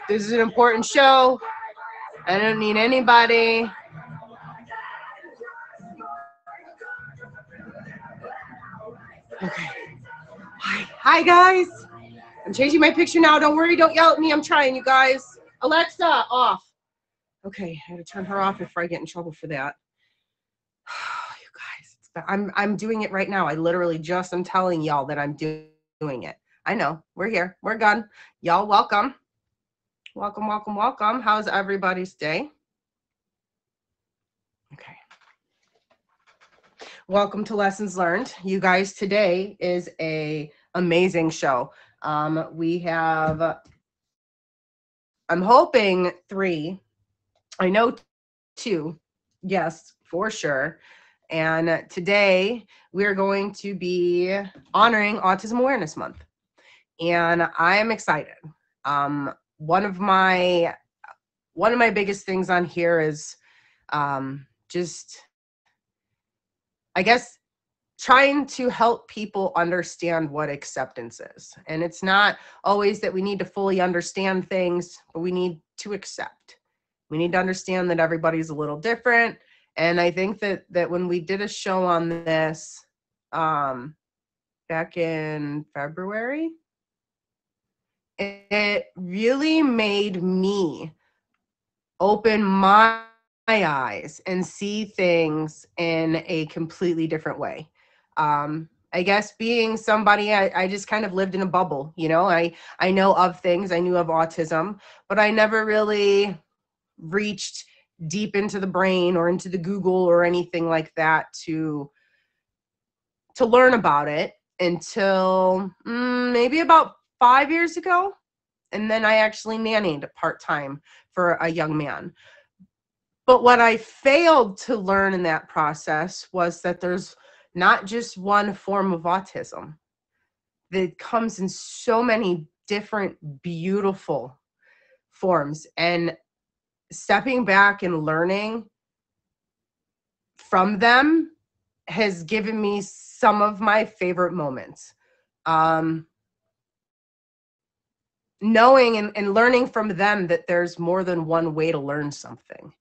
This is an important show. I don't need anybody. Okay. Hi guys. I'm changing my picture now. Don't worry. Don't yell at me. I'm trying, you guys. Alexa, off. Okay, I had to turn her off before I get in trouble for that. You guys, I'm doing it right now. I literally just am telling y'all that I'm doing it. I know. We're here. We're done. Y'all welcome. Welcome, welcome, welcome. How's everybody's day? Okay. Welcome to Lessons Learned. You guys, today is a amazing show. We have, I'm hoping 3. I know 2. Yes, for sure. And today we're going to be honoring Autism Awareness Month. And I am excited. One of my biggest things on here is just, I guess, trying to help people understand what acceptance is. And it's not always that we need to fully understand things, but we need to accept. We need to understand that everybody's a little different. And I think that when we did a show on this back in February, it really made me open my eyes and see things in a completely different way. I guess being somebody, I just kind of lived in a bubble, you know. I know of things, I knew of autism, but I never really reached deep into the brain or into the Google or anything like that to learn about it until maybe about 5 years ago. And then I actually nannied part-time for a young man. But what I failed to learn in that process was that there's not just one form of autism. That comes in so many different beautiful forms. And stepping back and learning from them has given me some of my favorite moments. Knowing and learning from them that there's more than one way to learn something.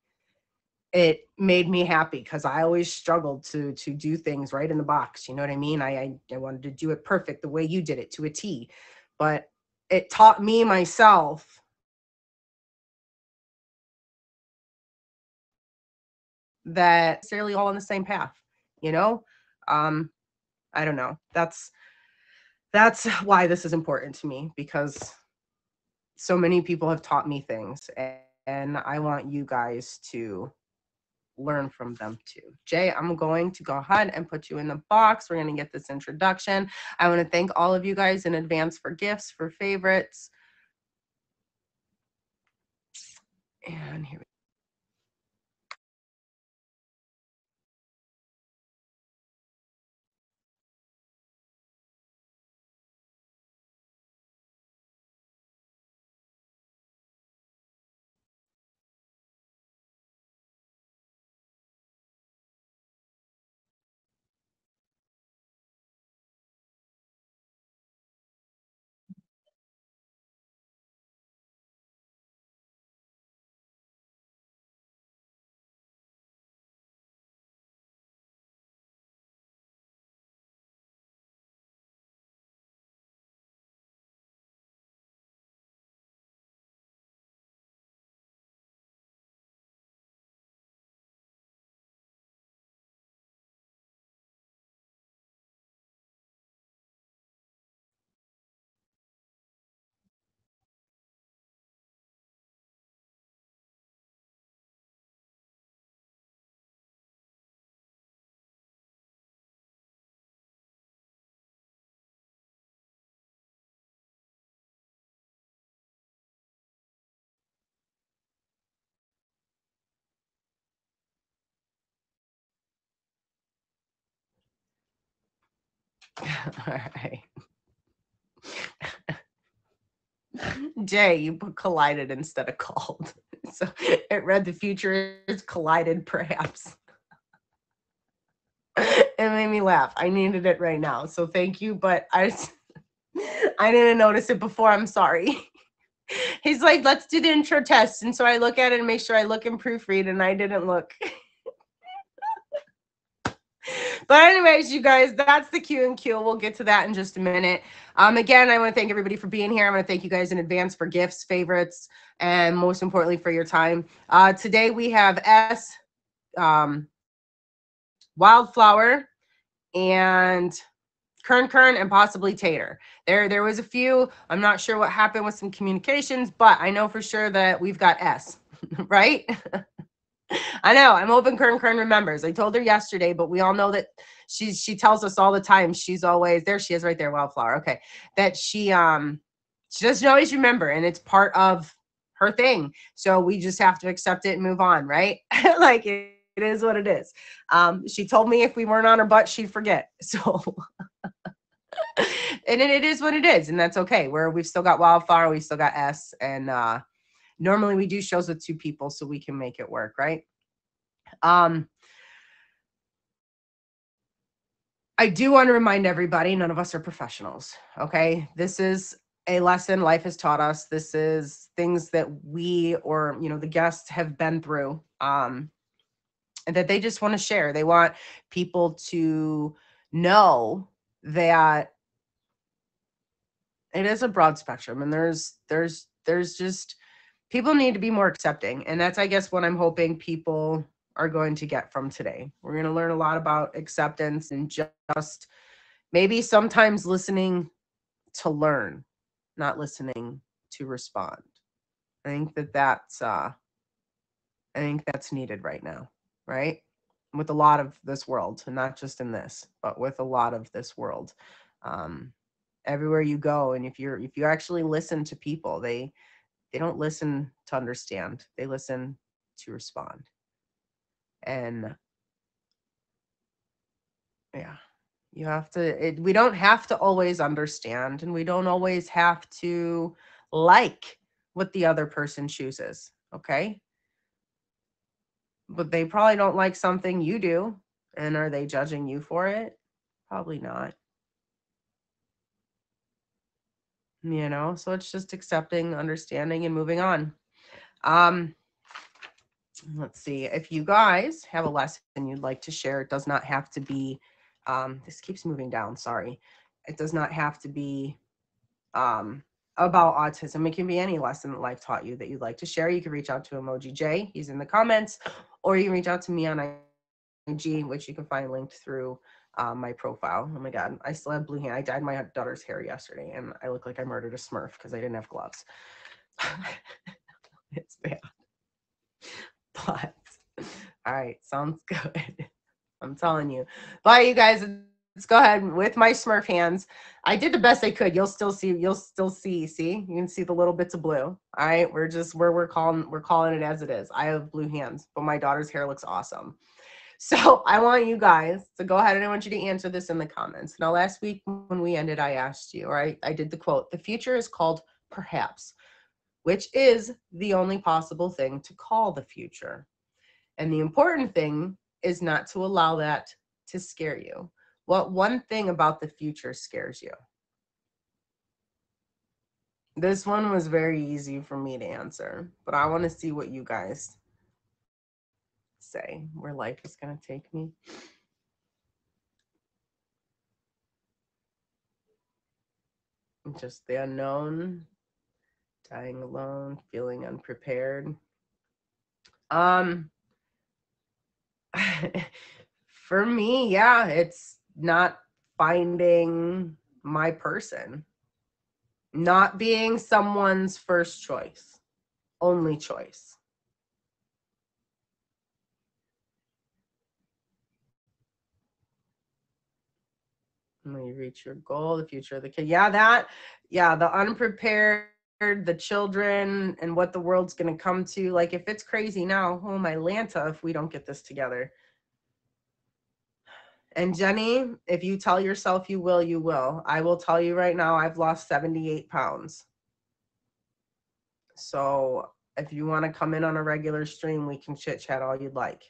It made me happy because I always struggled to do things right in the box. You know what I mean? I wanted to do it perfect the way you did it to a T. But it taught me myself that necessarily all on the same path, you know? I don't know. That's why this is important to me, because so many people have taught me things, and I want you guys to learn from them too. Jay, I'm going to go ahead and put you in the box. We're going to get this introduction. I want to thank all of you guys in advance for gifts, for favorites. And here we go. All right. Jay, you put collided instead of called. So it read the future is collided, perhaps. It made me laugh. I needed it right now. So thank you. But I didn't notice it before. I'm sorry. He's like, let's do the intro test. And so I look at it and make sure I look and proofread, and I didn't look. But anyways, you guys, that's the Q and Q. We'll get to that in just a minute. Again, I want to thank everybody for being here. I want to thank you guys in advance for gifts, favorites, and most importantly for your time. Today we have S, Wildflower, and Kern, and possibly Tater. There was a few. I'm not sure what happened with some communications, but I know for sure that we've got S, right? I know. I'm hoping Kern remembers. I told her yesterday, but we all know that she tells us all the time. She's always there. She is right there, Wildflower. Okay, that she doesn't always remember, and it's part of her thing. So we just have to accept it and move on, right? Like it is what it is. She told me if we weren't on her butt, she'd forget. So. And it is what it is, and that's okay. We've still got Wildflower, we still got S, and normally we do shows with 2 people so we can make it work, right? I do want to remind everybody, none of us are professionals, okay? This is a lesson life has taught us. This is things that we or, the guests have been through, and that they just want to share. They want people to know that it is a broad spectrum, and there's just people need to be more accepting, and that's, I guess, what I'm hoping people are going to get from today. We're going to learn a lot about acceptance and just maybe sometimes listening to learn, not listening to respond. I think that's needed right now, right? With a lot of this world, and not just in this, but with a lot of this world. Everywhere you go, and if you actually listen to people, they don't listen to understand. They listen to respond. And yeah, you have to, we don't have to always understand, and we don't always have to like what the other person chooses. Okay. But they probably don't like something you do. And are they judging you for it? Probably not. So it's just accepting, understanding, and moving on. Let's see. If you guys have a lesson you'd like to share, it does not have to be, this keeps moving down, sorry. It does not have to be about autism. It can be any lesson that life taught you that you'd like to share. You can reach out to Emoji J, he's in the comments, or you can reach out to me on IG, which you can find linked through my profile. Oh my God, I still have blue hair. I dyed my daughter's hair yesterday, and I look like I murdered a Smurf because I didn't have gloves. It's bad. But all right, sounds good. I'm telling you. Bye, you guys. Let's go ahead with my Smurf hands. I did the best I could. You'll still see. See, you can see the little bits of blue. All right, we're calling it as it is. I have blue hands, but my daughter's hair looks awesome. So I want you guys to go ahead, and I want you to answer this in the comments. Now, last week when we ended, I asked you, or I did the quote, the future is called perhaps, which is the only possible thing to call the future. And the important thing is not to allow that to scare you. What one thing about the future scares you? This one was very easy for me to answer, but I want to see what you guys say, where life is going to take me. Just the unknown, dying alone, feeling unprepared. For me, yeah, it's not finding my person, not being someone's first choice, only choice. When you reach your goal, the future of the kid. Yeah, the unprepared, the children, and what the world's going to come to. Like, if it's crazy now, oh my Lanta, if we don't get this together. And Jenny, if you tell yourself you will, you will. I will tell you right now, I've lost 78 pounds. So if you want to come in on a regular stream, we can chit chat all you'd like.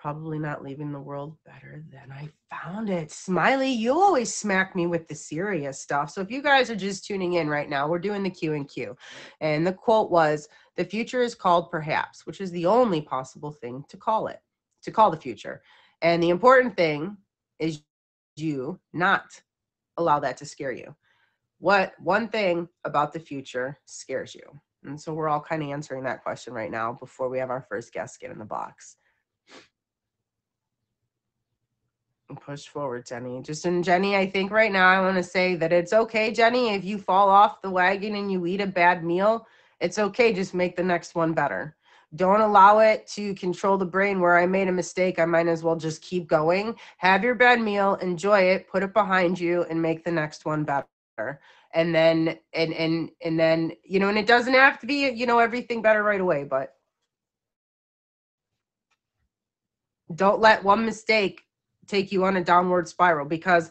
probably not leaving the world better than I found it. Smiley, you always smack me with the serious stuff. So if you guys are just tuning in right now, we're doing the Q and Q. And the quote was, "The future is called perhaps," which is the only possible thing to call it, to call the future. And the important thing is you not allow that to scare you. What one thing about the future scares you? And so we're all kind of answering that question right now before we have our first guest get in the box. Push forward, Jenny. Just and Jenny, I think right now I want to say that it's okay, Jenny, if you fall off the wagon and you eat a bad meal, it's okay. Just make the next one better. Don't allow it to control the brain where I made a mistake. I might as well just keep going. Have your bad meal, enjoy it, put it behind you, and make the next one better. And then, and it doesn't have to be, everything better right away, but don't let one mistake take you on a downward spiral, because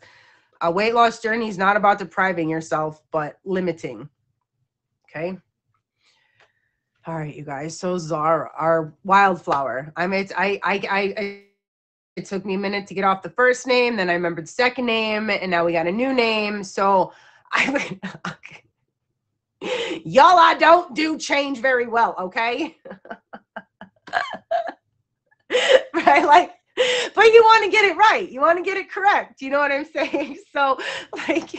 a weight loss journey is not about depriving yourself, but limiting. Okay. All right, you guys. So Zara, our wildflower. It took me a minute to get off the first name, then I remembered the second name, and now we got a new name. So okay. Y'all, I don't do change very well, okay? Right? Like, but you want to get it right. You want to get it correct. You know what I'm saying? So, like,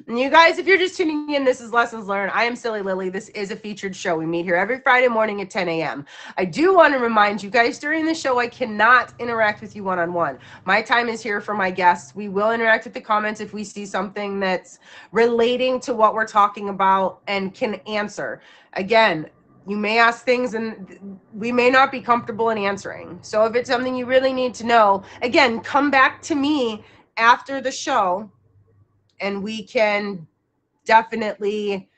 you guys, if you're just tuning in, this is Lessons Learned. I am Silly Lily. This is a featured show. We meet here every Friday morning at 10 a.m. I do want to remind you guys, during the show, I cannot interact with you one-on-one. My time is here for my guests. We will interact with the comments if we see something that's relating to what we're talking about and can answer. Again, you may ask things and we may not be comfortable in answering. So if it's something you really need to know, again, come back to me after the show and we can definitely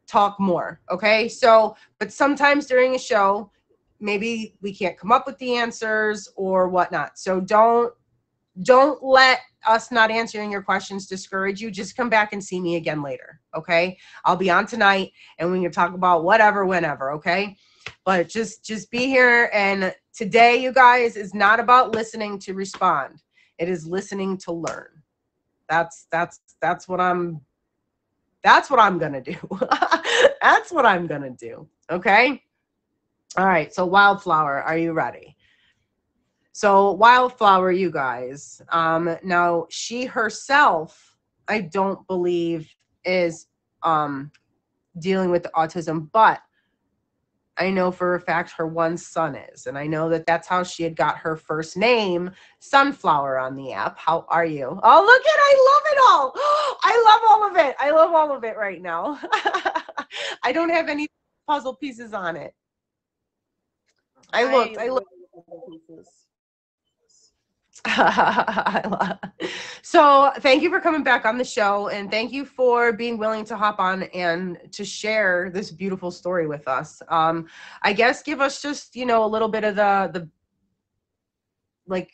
talk more. Okay. So, but sometimes during a show, maybe we can't come up with the answers or whatnot. So don't let us not answering your questions discourage you. Just come back and see me again later. Okay. I'll be on tonight and we can talk about whatever, whenever. Okay. But just be here. And today, you guys, is not about listening to respond. It is listening to learn. That's what I'm gonna do. That's what I'm gonna do. Okay. All right. So Wildflower, are you ready? So Wildflower, you guys. Now she herself, I don't believe is dealing with autism, but I know for a fact her one son is, and I know that that's how she had got her first name, Sunflower, on the app. How are you? Oh, look at, I love it all. I love all of it. I love all of it right now. I don't have any puzzle pieces on it. I looked. So thank you for coming back on the show, and thank you for being willing to hop on and to share this beautiful story with us. I guess give us just a little bit of the like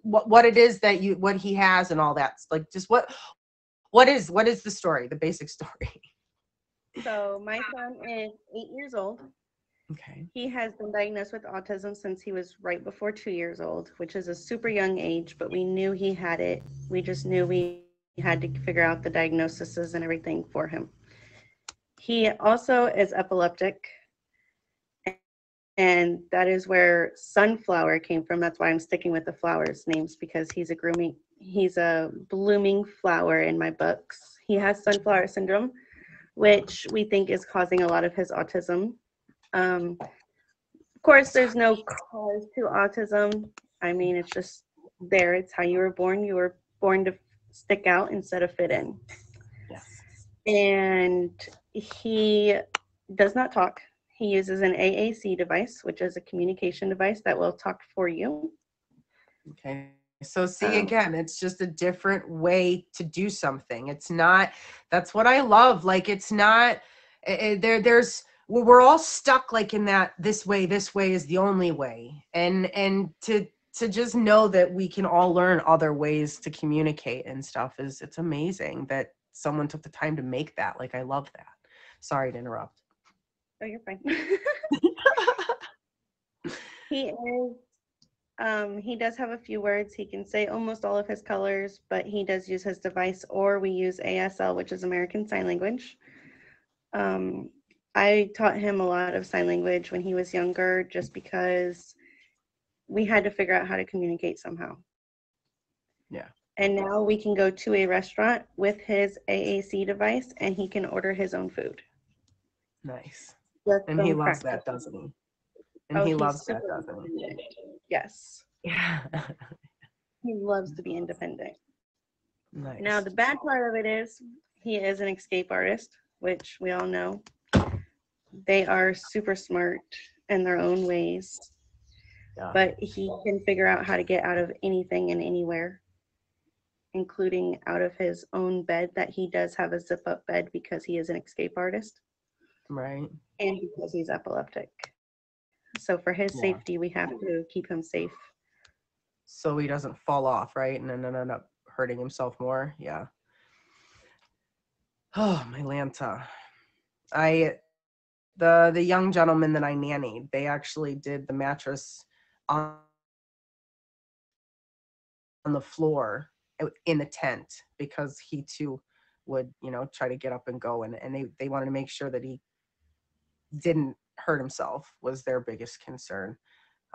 what it is that what he has and all that, like just what is the story, the basic story. So my son is 8 years old. Okay. He has been diagnosed with autism since he was right before 2 years old, which is a super young age, but we knew he had it. We just knew we had to figure out the diagnoses and everything for him. He also is epileptic, and that is where Sunflower came from. That's why I'm sticking with the flowers names, because he's a blooming flower in my books. He has sunflower syndrome, which we think is causing a lot of his autism. Of course, there's no cause to autism. I mean, it's just there. It's how you were born. You were born to stick out instead of fit in. Yes. And he does not talk. He uses an AAC device, which is a communication device that will talk for you. Okay. So see, again, it's just a different way to do something. It's not, that's what I love. Like, it's not we're all stuck like in that this way is the only way. And to just know that we can all learn other ways to communicate and stuff it's amazing that someone took the time to make that. Like, I love that. Sorry to interrupt. Oh, you're fine. He is. He does have a few words. He can say almost all of his colors, but he does use his device, or we use ASL, which is American Sign Language. Um, I taught him a lot of sign language when he was younger, just because we had to figure out how to communicate somehow. Yeah. And now we can go to a restaurant with his AAC device and he can order his own food Nice. just And he from loves practice. that, doesn't he? And Oh, he he's loves that, super doesn't independent. Yes. he? Yeah. He loves to be independent. Now, Nice. the bad part of it is he is an escape artist, which we all know. They are super smart in their own ways, Yeah. but he can figure out how to get out of anything and anywhere, including out of his own bed that he does have a zip up bed because he is an escape artist Right. and because he's epileptic. So for his safety, Yeah. we have to keep him safe. So he doesn't fall off, right? And then end up hurting himself more. Yeah. Oh, my Lanta. I the young gentleman that I nannied, they actually did the mattress on the floor in the tent because he too would, try to get up and go, and they wanted to make sure that he didn't hurt himself was their biggest concern.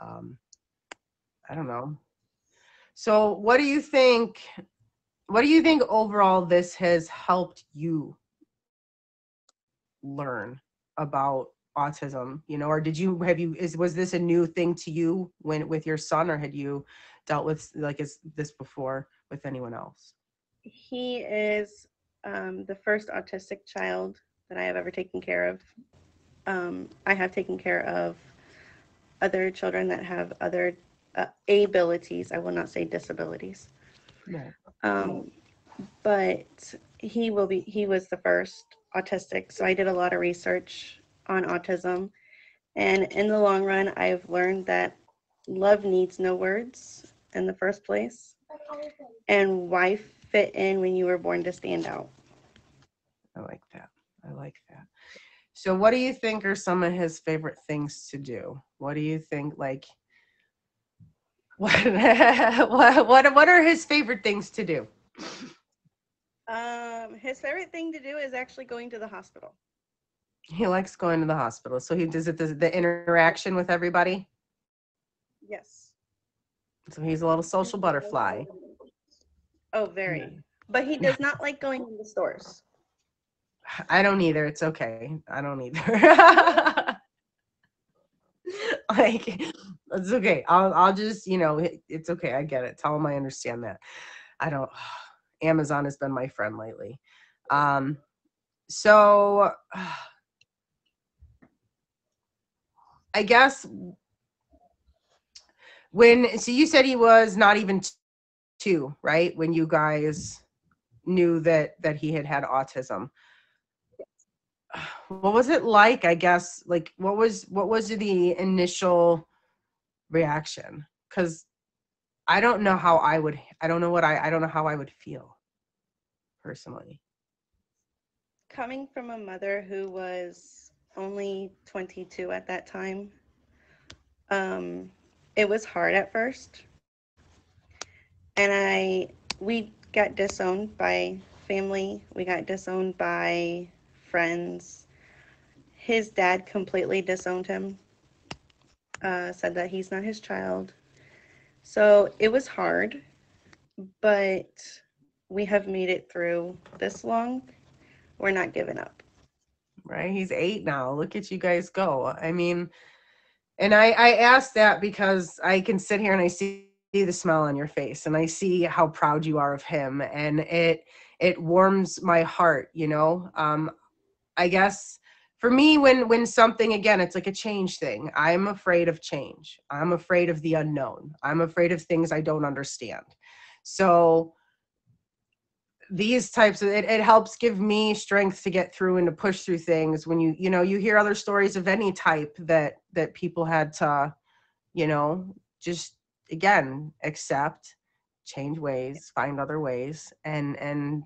Um, I don't know. So what do you think overall this has helped you learn about autism, or did you have you is was this a new thing to you when with your son, or had you dealt with like is this before with anyone else? He is the first autistic child that I have ever taken care of. I have taken care of other children that have other abilities. I will not say disabilities. Right. Um, but he was the first autistic. So I did a lot of research on autism. And in the long run, I've learned that love needs no words in the first place. And why fit in when you were born to stand out? I like that. I like that. So what do you think are some of his favorite things to do? What do you think, like, what what are his favorite things to do? His favorite thing to do is actually going to the hospital. He likes going to the hospital. So he does it the interaction with everybody. Yes. So he's a little social butterfly. Oh, very. But he Yeah. does not like going in the stores. I don't either. It's okay. I don't either. Like, it's okay. I'll just, it's okay. I get it. Tell him I understand that. I don't Amazon has been my friend lately. Um so I guess so you said he was not even two, right? When you guys knew that he had autism. What was it like? I guess, like, what was the initial reaction? Because I don't know how I would. I don't know how I would feel personally. Coming from a mother who was only 22 at that time, um, it was hard at first. And we got disowned by family, we got disowned by friends. His dad completely disowned him, said that he's not his child. So it was hard, but we have made it through this long. We're not giving up. Right? He's 8 now. Look at you guys go. I mean, and I ask that because I can sit here and I see the smile on your face and I see how proud you are of him, and it warms my heart. I guess for me, when something, again, it's like a change thing. I'm afraid of change. I'm afraid of the unknown. I'm afraid of things I don't understand. So these types of it helps give me strength to get through and to push through things when you hear other stories of any type that people had to, just, again, accept, change ways, find other ways, and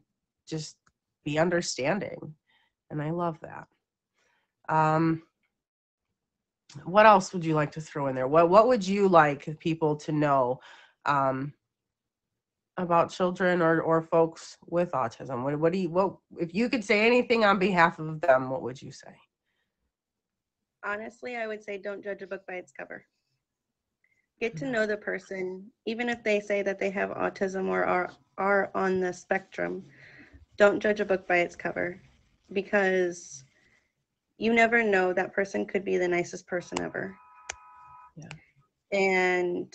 just be understanding. And I love that. um what else would you like to throw in there? What would you like people to know um, about children or folks with autism? What do you what if you could say anything on behalf of them? What would you say? Honestly, I would say don't judge a book by its cover. Get to know the person, even if they say that they have autism or are on the spectrum. Don't judge a book by its cover, because you never know, that person could be the nicest person ever. Yeah. And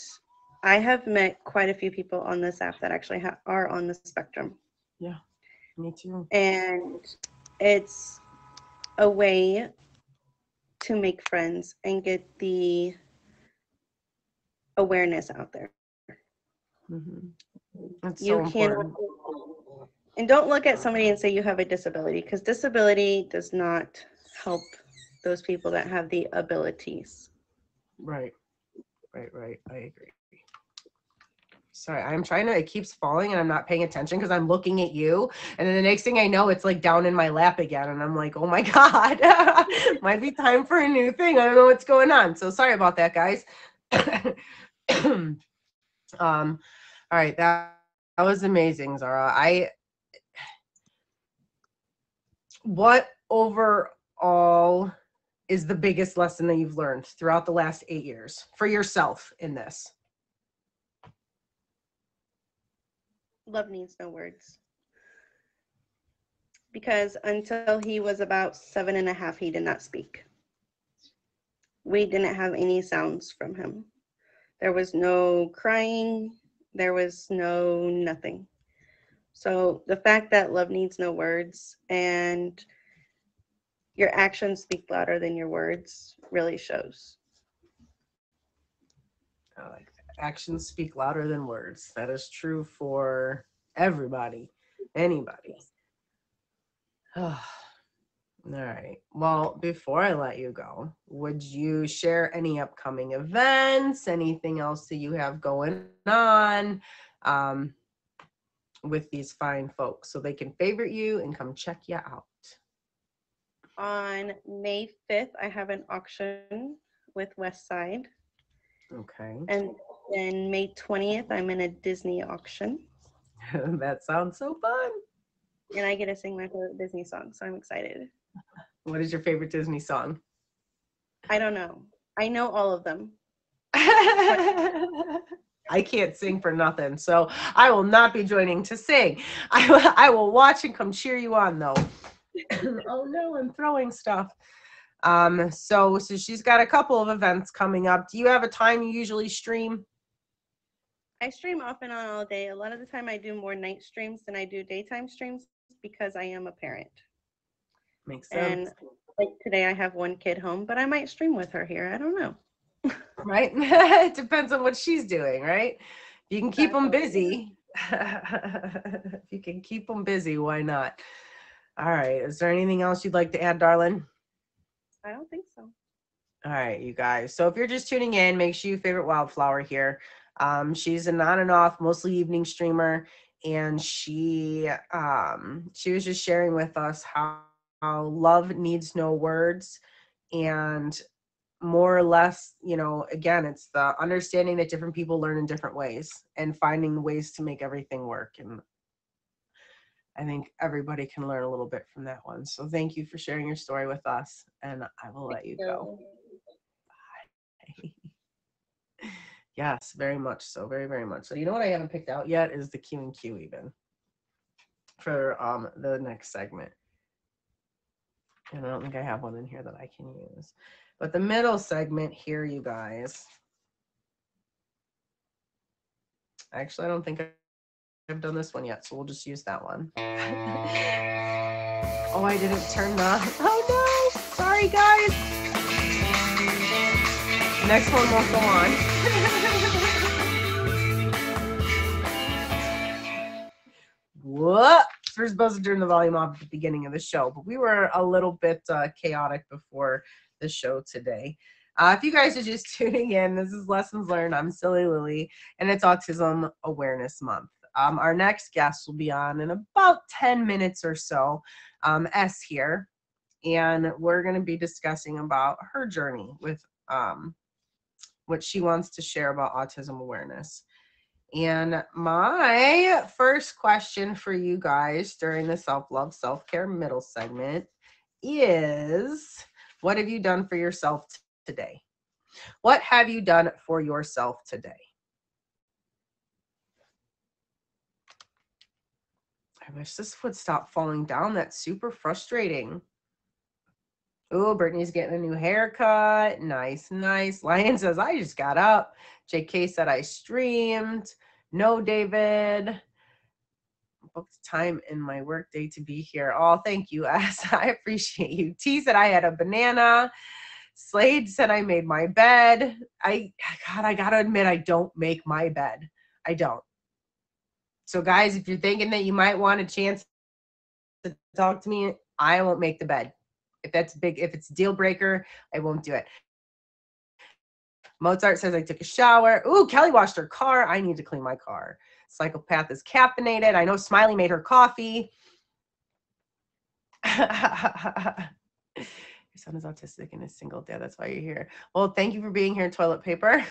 I have met quite a few people on this app that actually are on the spectrum. Yeah, me too. And it's a way to make friends and get the awareness out there. Hmm. You It's can, so important. and don't look at somebody and say you have a disability, because disability does not help those people that have the abilities. Right, right. I agree. Sorry, I'm trying to, it keeps falling and I'm not paying attention because I'm looking at you. And then the next thing I know, it's like down in my lap again. And I'm like, oh my God, might be time for a new thing. I don't know what's going on. So sorry about that, guys. All right, that was amazing, Zara. What overall is the biggest lesson that you've learned throughout the last 8 years for yourself in this? Love needs no words. Because until he was about 7.5, he did not speak. We didn't have any sounds from him. There was no crying. There was no nothing. So the fact that love needs no words and your actions speak louder than your words really shows. I like that. Actions speak louder than words. That is true for everybody, anybody. All right. Well, before I let you go, would you share any upcoming events, anything else that you have going on um, with these fine folks so they can favorite you and come check you out? On May 5th, I have an auction with Westside. Okay. And then May 20th, I'm in a Disney auction. That sounds so fun. And I get to sing my favorite Disney song, so I'm excited. What is your favorite Disney song? I don't know. I know all of them. I can't sing for nothing, so I will not be joining to sing. I will watch and come cheer you on, though. Oh no, I'm throwing stuff. So she's got a couple of events coming up. Do you have a time you usually stream? I stream off and on all day. A lot of the time I do more night streams than I do daytime streams because I am a parent. Makes And sense. like today I have one kid home, but I might stream with her here. I don't know. Right? It depends on what she's doing, right? If you can keep them Exactly. busy, if you can keep them busy, why not? All right. Is there anything else you'd like to add, darling? I don't think so. All right, you guys. So if you're just tuning in, make sure you favorite Wildflower here. She's an on and off, mostly evening streamer, and she was just sharing with us how love needs no words, and more or less, again, it's the understanding that different people learn in different ways and finding ways to make everything work. And I think everybody can learn a little bit from that one. So thank you for sharing your story with us, and I will let you go. So, Yes, very much so. Very, very much so. You know what I haven't picked out yet is the Q and Q even for the next segment. And I don't think I have one in here that I can use. But the middle segment here, you guys. Actually, I don't think I've done this one yet, so we'll just use that one. Oh, I didn't turn the... Oh, no. Sorry, guys. Next one won't go on. Whoops. We're supposed to turn the volume off at the beginning of the show, but we were a little bit chaotic before the show today. If you guys are just tuning in, this is Lessons Learned. I'm Silly Lily, and it's Autism Awareness Month. Our next guest will be on in about 10 minutes or so, S here, and we're going to be discussing about her journey with what she wants to share about autism awareness. And my first question for you guys during the self-love, self-care middle segment is, what have you done for yourself today? What have you done for yourself today? I wish this would stop falling down. That's super frustrating. Oh, Brittany's getting a new haircut. Nice, nice. Lion says, I just got up. JK said, I streamed. No, David. Booked time in my workday to be here. Oh, thank you, S. I appreciate you. T said, I had a banana. Slade said, I made my bed. I got to admit, I don't make my bed. I don't. So, guys, if you're thinking that you might want a chance to talk to me, I won't make the bed. If that's big, if it's a deal breaker, I won't do it. Mozart says I took a shower. Ooh, Kelly washed her car. I need to clean my car. Psychopath is caffeinated. I know Smiley made her coffee. Your son is autistic and is single dad. That's why you're here. Well, thank you for being here, toilet paper.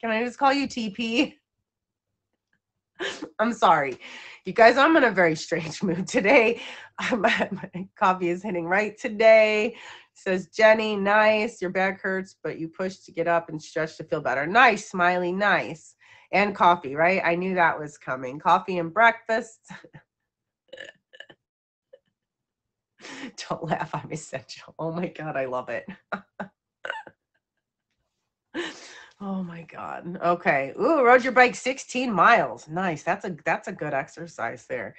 Can I just call you TP? I'm sorry. You guys, I'm in a very strange mood today. My coffee is hitting right today. Says Jenny, nice. Your back hurts, but you push to get up and stretch to feel better. Nice, Smiley, nice. And coffee, right? I knew that was coming. Coffee and breakfast. Don't laugh, I'm essential. Oh my God, I love it. Oh my God. Okay. Ooh, rode your bike 16 miles. Nice. That's a good exercise there.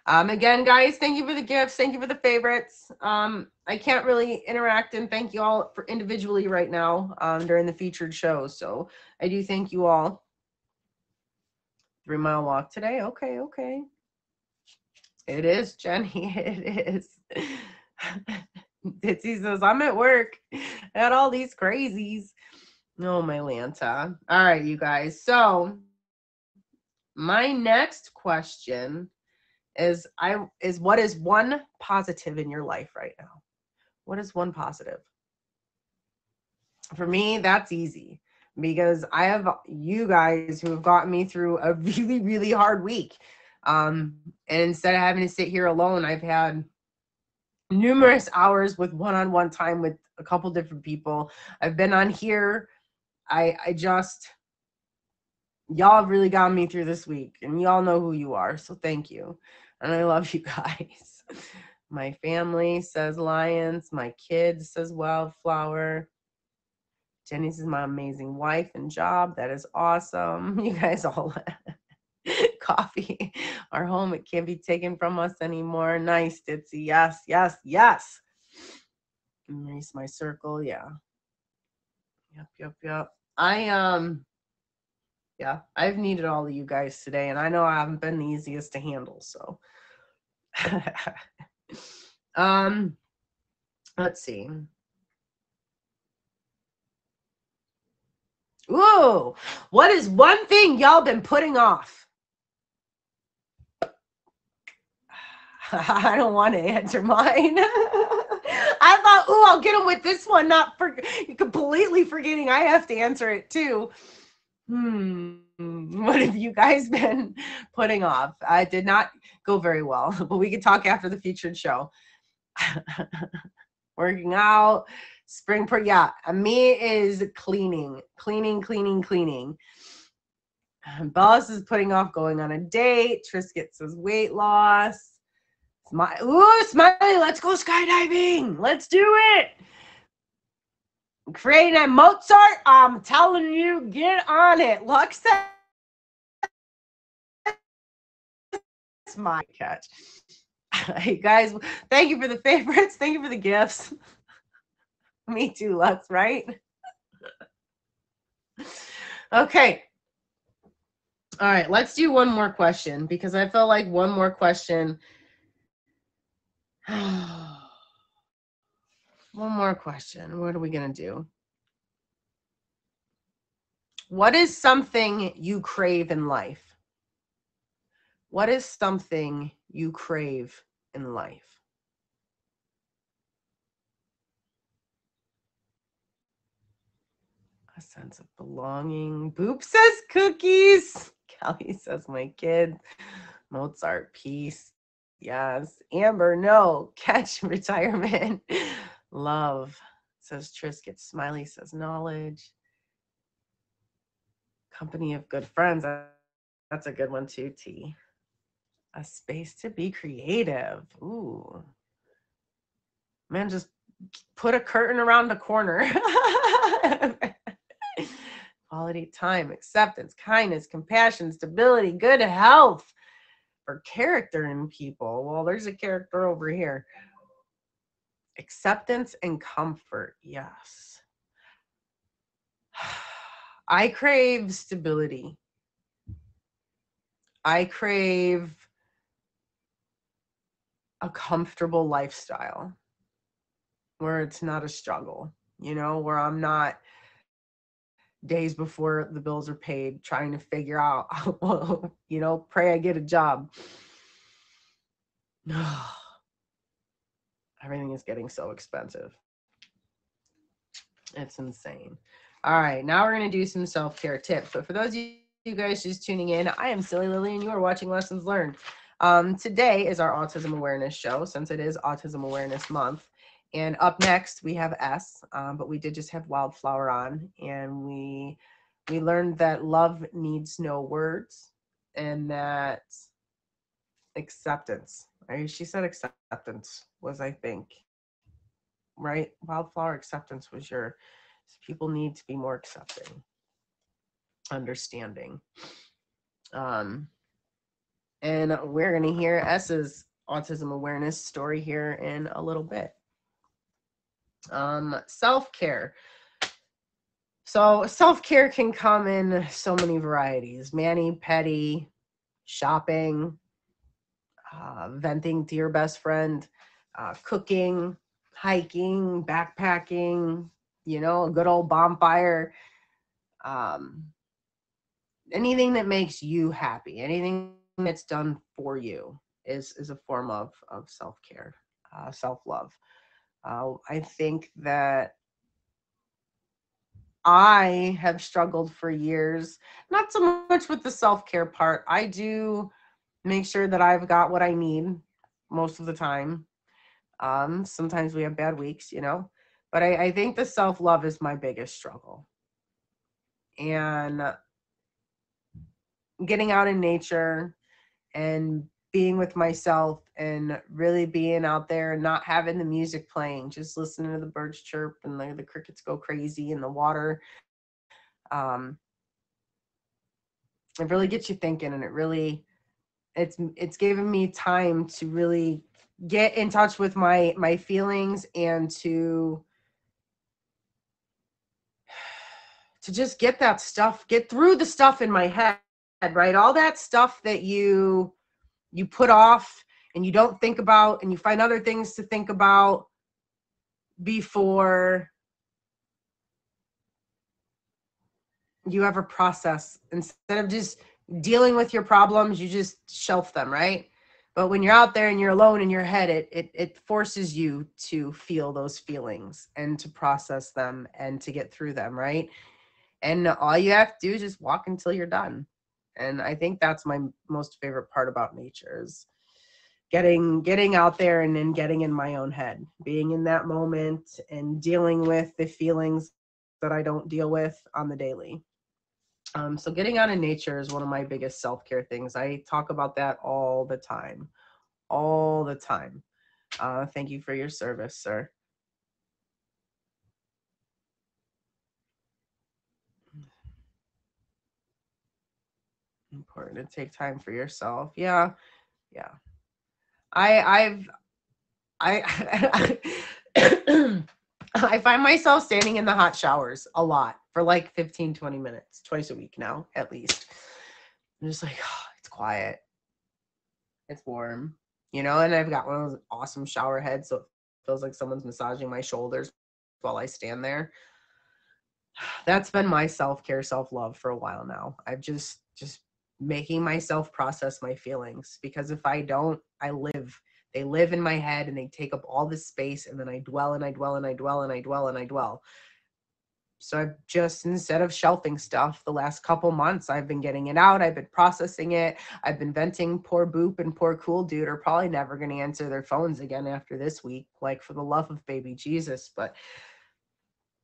Again, guys, thank you for the gifts. Thank you for the favorites. I can't really interact and thank you all for individually right now during the featured shows. So I do thank you all. 3-mile walk today. Okay, okay. It is, Jenny. It is. Ditsy says, I'm at work. I got all these crazies. Oh, my Lanta. All right, you guys. So my next question is what is one positive in your life right now? What is one positive? For me, that's easy because I have you guys who have gotten me through a really, really hard week. And instead of having to sit here alone, I've had numerous hours with one-on-one time with a couple different people. I've been on here. I just, y'all have really gotten me through this week, and y'all know who you are. So thank you. And I love you guys. My family says Lions. My kids says Wildflower. Jenny says my amazing wife and job. That is awesome. You guys all coffee. Our home, it can't be taken from us anymore. Nice, Ditsy. Yes, yes, yes. Erase my circle. Yeah. Yep. Yeah, I've needed all of you guys today, and I know I haven't been the easiest to handle, so. Let's see. Ooh, what is one thing y'all been putting off? I don't want to answer mine. I thought, ooh, I'll get them with this one, not for completely forgetting I have to answer it too. What have you guys been putting off? I did not go very well, but we could talk after the featured show. Working out, spring, yeah, me is cleaning. Bellis is putting off going on a date. Trisket says weight loss. Smiley, let's go skydiving. Let's do it. Creating a Mozart, I'm telling you, get on it. Lux says my catch. Hey guys, thank you for the favorites. Thank you for the gifts. Me too, Lux, right? Okay. All right, let's do one more question because I feel like one more question. One more question. What are we going to do? What is something you crave in life? What is something you crave in life? A sense of belonging. Boop says cookies. Kelly says my kid. Mozart, peace. Yes. Amber, no. Catch retirement. Love, says Trisket. Smiley says knowledge. Company of good friends. That's a good one too, T. A space to be creative. Ooh. Man, just put a curtain around the corner. Quality time, acceptance, kindness, compassion, stability, good health for character in people. Well, there's a character over here. Acceptance and comfort. Yes. I crave stability. I crave a comfortable lifestyle where it's not a struggle, where I'm not days before the bills are paid trying to figure out, pray I get a job. Everything is getting so expensive. It's insane. All right, now we're going to do some self-care tips. But for those of you guys just tuning in, I am Silly Lily, and you are watching Lessons Learned. Today is our Autism Awareness Show, since it is Autism Awareness Month. And up next, we have S, but we did just have Wildflower on, and we learned that love needs no words, and that acceptance, right? She said acceptance was, I think, right? Wildflower, acceptance was people need to be more accepting, understanding. Um, and we're going to hear S's autism awareness story here in a little bit. Self-care. So self-care can come in so many varieties. Mani-pedi, shopping, venting to your best friend, cooking, hiking, backpacking, a good old bonfire. Anything that makes you happy, anything that's done for you is a form of self-care, self-love. I think that I have struggled for years, not so much with the self-care part. I do make sure that I've got what I need most of the time. Sometimes we have bad weeks, but I think the self-love is my biggest struggle. And getting out in nature and being with myself and really being out there and not having the music playing, just listening to the birds chirp and the crickets go crazy in the water. It really gets you thinking, and it's given me time to really get in touch with my feelings and to just get that stuff, get through the stuff in my head, right? All that stuff that you put off and you don't think about, and you find other things to think about before you ever process. Instead of just dealing with your problems, you just shelf them, right? But when you're out there and you're alone in your head, it forces you to feel those feelings and to process them and to get through them, right? And all you have to do is just walk until you're done. And I think that's my most favorite part about nature is getting out there and then getting in my own head, being in that moment and dealing with the feelings that I don't deal with on the daily. So getting out in nature is one of my biggest self-care things. I talk about that all the time, all the time. Thank you for your service, sir. Important to take time for yourself. Yeah. I I find myself standing in the hot showers a lot for like 15, 20 minutes, twice a week now, at least. I'm just like, oh, it's quiet. It's warm, and I've got one of those awesome shower heads, so it feels like someone's massaging my shoulders while I stand there. That's been my self-care, self-love for a while now. I've just making myself process my feelings, because if I don't, they live in my head and they take up all this space, and then I dwell and I dwell and I dwell and I dwell and I dwell. So I've just, instead of shelving stuff, the last couple months, I've been getting it out. I've been processing it. I've been venting. Poor Boop and poor Cool Dude are probably never going to answer their phones again after this week, like, for the love of baby Jesus. But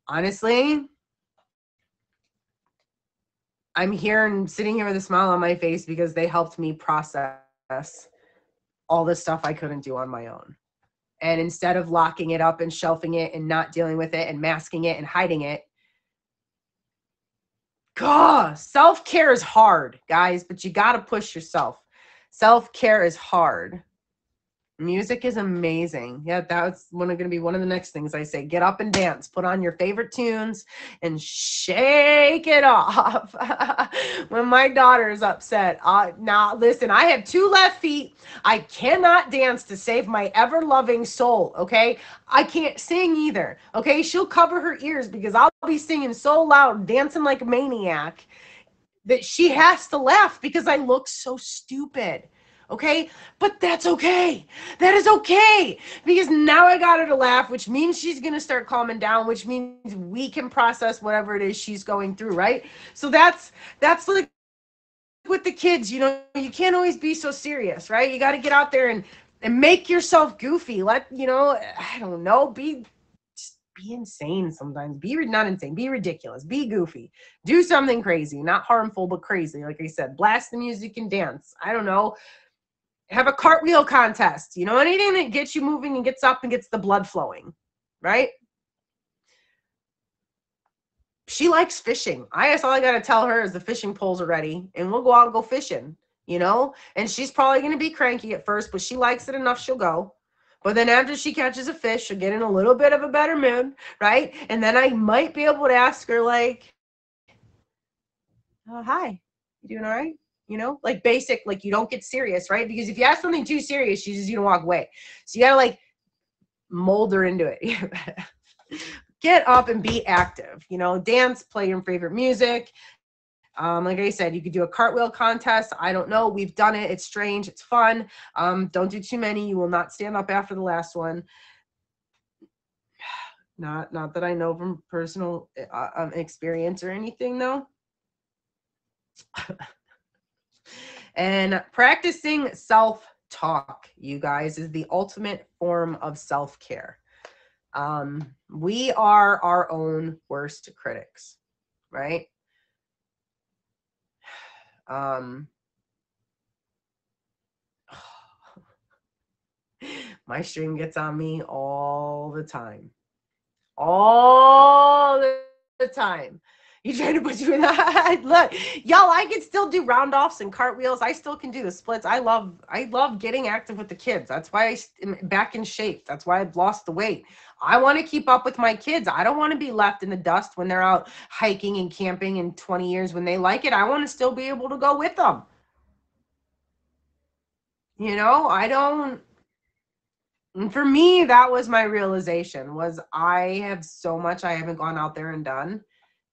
honestly, I'm here and sitting here with a smile on my face because they helped me process all the stuff I couldn't do on my own. And instead of locking it up and shelving it and not dealing with it and masking it and hiding it, God, self-care is hard, guys, but you got to push yourself. Self-care is hard. Music is amazing. Yeah, that's going to be one of the next things I say. Get up and dance. Put on your favorite tunes and shake it off. When my daughter is upset, now listen, I have 2 left feet. I cannot dance to save my ever-loving soul, okay? I can't sing either, okay? She'll cover her ears because I'll be singing so loud, dancing like a maniac, that she has to laugh because I look so stupid. Okay, but that's okay. That is okay, because now I got her to laugh, which means she's gonna start calming down, which means we can process whatever it is she's going through, right? So that's like with the kids, you know, you can't always be so serious, right? You got to get out there and make yourself goofy. Let, you know, I don't know, be insane sometimes. Be not insane, be ridiculous, be goofy, do something crazy, not harmful but crazy. Like I said, blast the music and dance. I don't know, have a cartwheel contest, you know, anything that gets you moving and gets up and gets the blood flowing, right? She likes fishing. I guess all I got to tell her is the fishing poles are ready and we'll go out and go fishing, you know? And she's probably going to be cranky at first, but she likes it enough, she'll go. But then after she catches a fish, she'll get in a little bit of a better mood, right? And then I might be able to ask her, like, hi, you doing all right? You know, like basic, like, you don't get serious, right? Because if you ask something too serious, she's just gonna walk away. So you gotta, like, mold her into it. Get up and be active, you know, dance, play your favorite music. Like I said, you could do a cartwheel contest. I don't know. We've done it. It's strange. It's fun. Don't do too many. You will not stand up after the last one. Not that I know from personal experience or anything, though. And practicing self-talk, you guys, is the ultimate form of self-care. We are our own worst critics, right? My stream gets on me all the time. All the time. You trying to put you in that? Look, y'all, I can still do round offs and cartwheels. I still can do the splits. I love getting active with the kids. That's why I'm back in shape. That's why I've lost the weight. I want to keep up with my kids. I don't want to be left in the dust when they're out hiking and camping in 20 years when they like it. I want to still be able to go with them. You know, I don't. And for me, that was my realization, was I have so much I haven't gone out there and done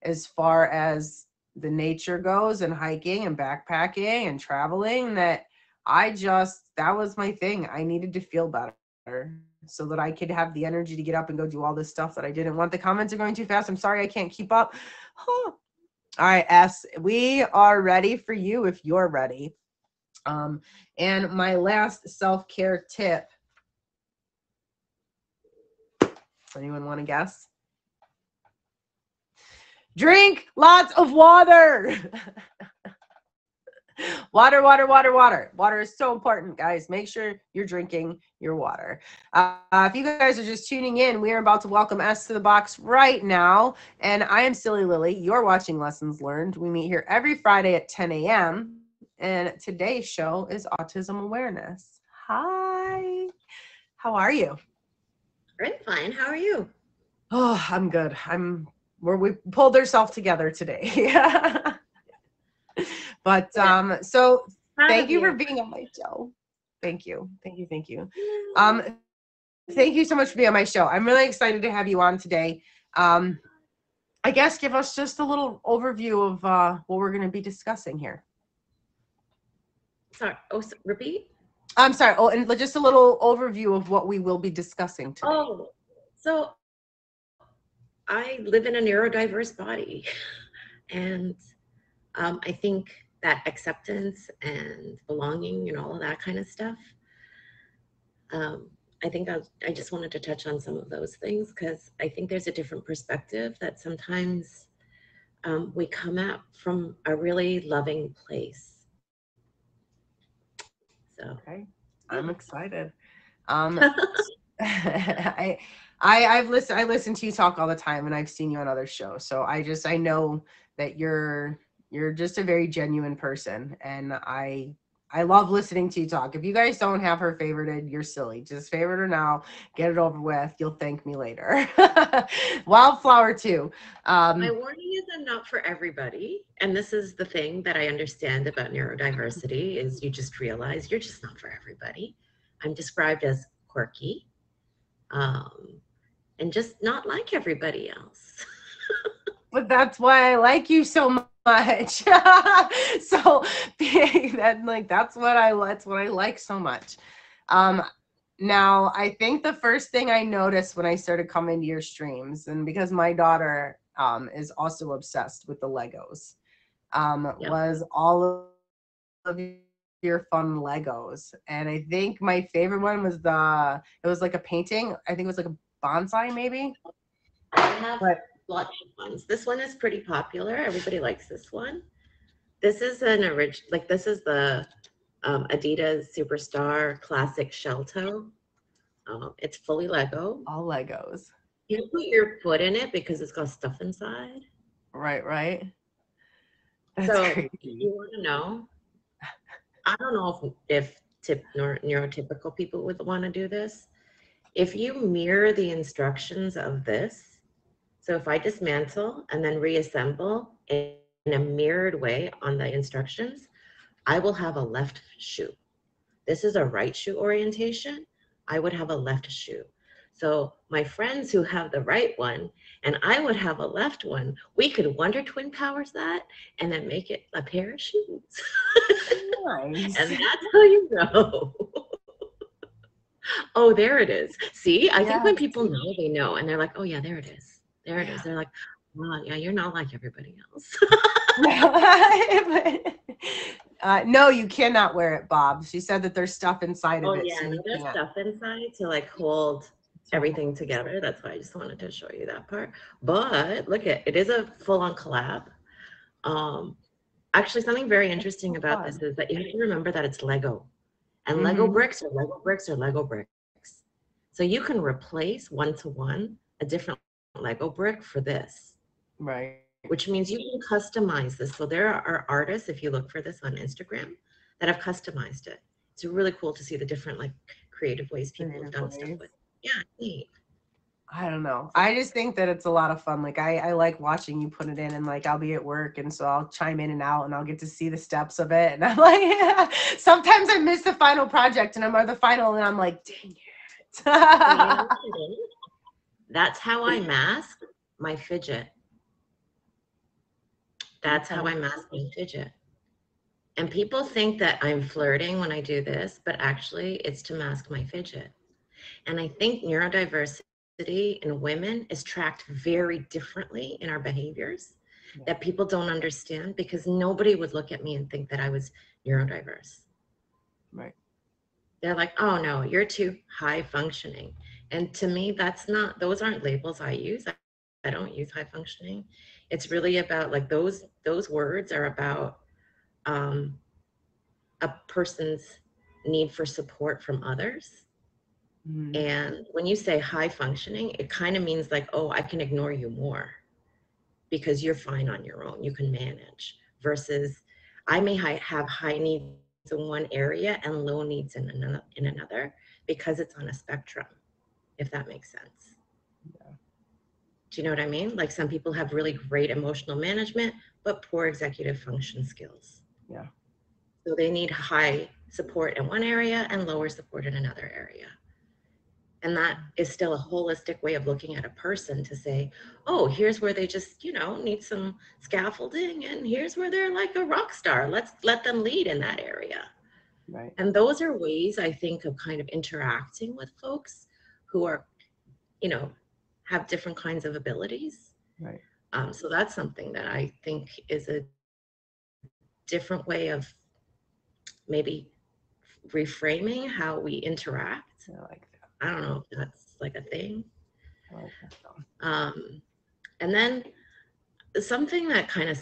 as far as the nature goes and hiking and backpacking and traveling, that that was my thing. I needed to feel better so that I could have the energy to get up and go do all this stuff that I didn't want. The comments are going too fast. I'm sorry I can't keep up. Huh. All right, S, we are ready for you if you're ready. And my last self-care tip. Anyone want to guess? Drink lots of water. Water. Water is so important, guys. Make sure you're drinking your water. If you guys are just tuning in, we are about to welcome S to the box right now. And I am Silly Lily. You're watching Lessons Learned. We meet here every Friday at 10 a.m. And today's show is Autism Awareness. Hi. How are you? I'm fine. How are you? Oh, I'm good. We pulled ourselves together today. But so thank you for being on my show. Thank you. Thank you so much for being on my show. I'm really excited to have you on today. I guess give us just a little overview of what we're going to be discussing here. Sorry. Oh, repeat. I'm sorry. Oh, and just a little overview of what we will be discussing today. Oh, so I live in a neurodiverse body. And I think that acceptance and belonging and all of that kind of stuff, um, I think I just wanted to touch on some of those things because I think there's a different perspective that sometimes we come at from a really loving place. So, Okay. yeah. I'm excited. Um, I I listen to you talk all the time and I've seen you on other shows. So I know that you're just a very genuine person and I love listening to you talk. If you guys don't have her favorited, you're silly. Just favorite her now, get it over with. You'll thank me later. Wildflower too. My warning is I'm not for everybody. And this is the thing that I understand about neurodiversity is you just realize you're just not for everybody. I'm described as quirky, um, and just not like everybody else. But that's why I like you so much. So that like that's what I like so much. Um Now I think the first thing I noticed when I started coming to your streams, and because my daughter is also obsessed with the Legos, Yep. was all of your fun Legos. And I think my favorite one was it was like a painting. I think it was like a bonsai maybe. I have But lots of ones. This one is pretty popular. Everybody likes this one. This is an original, like this is the Adidas Superstar Classic Shell Toe. It's fully Lego. all Legos. You put your foot in it because it's got stuff inside. Right. That's So if crazy. you want to know, I don't know if neurotypical people would want to do this. If you mirror the instructions of this, so if I dismantle and then reassemble in a mirrored way on the instructions, I will have a left shoe. This is a right shoe orientation. I would have a left shoe. So my friends who have the right one and I would have a left one, we could Wonder Twin powers that and then make it a pair of shoes. Nice. And that's how you know. Oh, there it is. See, I think Yeah. when people know, they know. And they're like, oh, yeah, there it is. There it Yeah. is. They're like, wow, yeah, you're not like everybody else. No, you cannot wear it, Bob. She said that there's stuff inside of Oh, it, yeah, so no, you there's can't. stuff inside to like hold So, everything together. That's why I just wanted to show you that part. But look at it is a full-on collab. Um, Actually, something very interesting about this fun. is that you have to remember that it's Lego. And Lego Mm-hmm. bricks are Lego bricks are Lego bricks. So you can replace one-to-one a different Lego brick for this, Right. which means you can customize this. So there are artists, if you look for this on Instagram, that have customized it. It's really cool to see the different like creative ways people have Creative done stuff ways. with. Yeah, it's neat. I don't know. I just think that it's a lot of fun. Like I like watching you put it in, and like I'll be at work and so I'll chime in and out and I'll get to see the steps of it. And I'm like, sometimes I miss the final project and I'm at the final and I'm like, dang Well, you know it. what it is? That's how I mask my fidget. That's how I mask my fidget. And people think that I'm flirting when I do this, but actually it's to mask my fidget. And I think neurodiversity in women is tracked very differently in our behaviors that people don't understand because nobody would look at me and think that I was neurodiverse. Right. They're like, oh no, you're too high functioning. And to me, those aren't labels I use. I don't use high functioning. It's really about like those words are about um, a person's need for support from others. Mm-hmm. And when you say high functioning, it kind of means like, oh, I can ignore you more because you're fine on your own. You can manage versus I may have high needs in one area and low needs in another because it's on a spectrum, if that makes sense. Yeah. Do you know what I mean? Like some people have really great emotional management, but poor executive function skills. Yeah. So they need high support in one area and lower support in another area. And that is still a holistic way of looking at a person to say, oh, here's where they just, need some scaffolding. And here's where they're like a rock star. Let's let them lead in that area. Right. And those are ways I think of kind of interacting with folks who are, you know, have different kinds of abilities. Right. So that's something that I think is a different way of maybe reframing how we interact. I like that. I don't know if that's like a thing. I like that though. And then something that kind of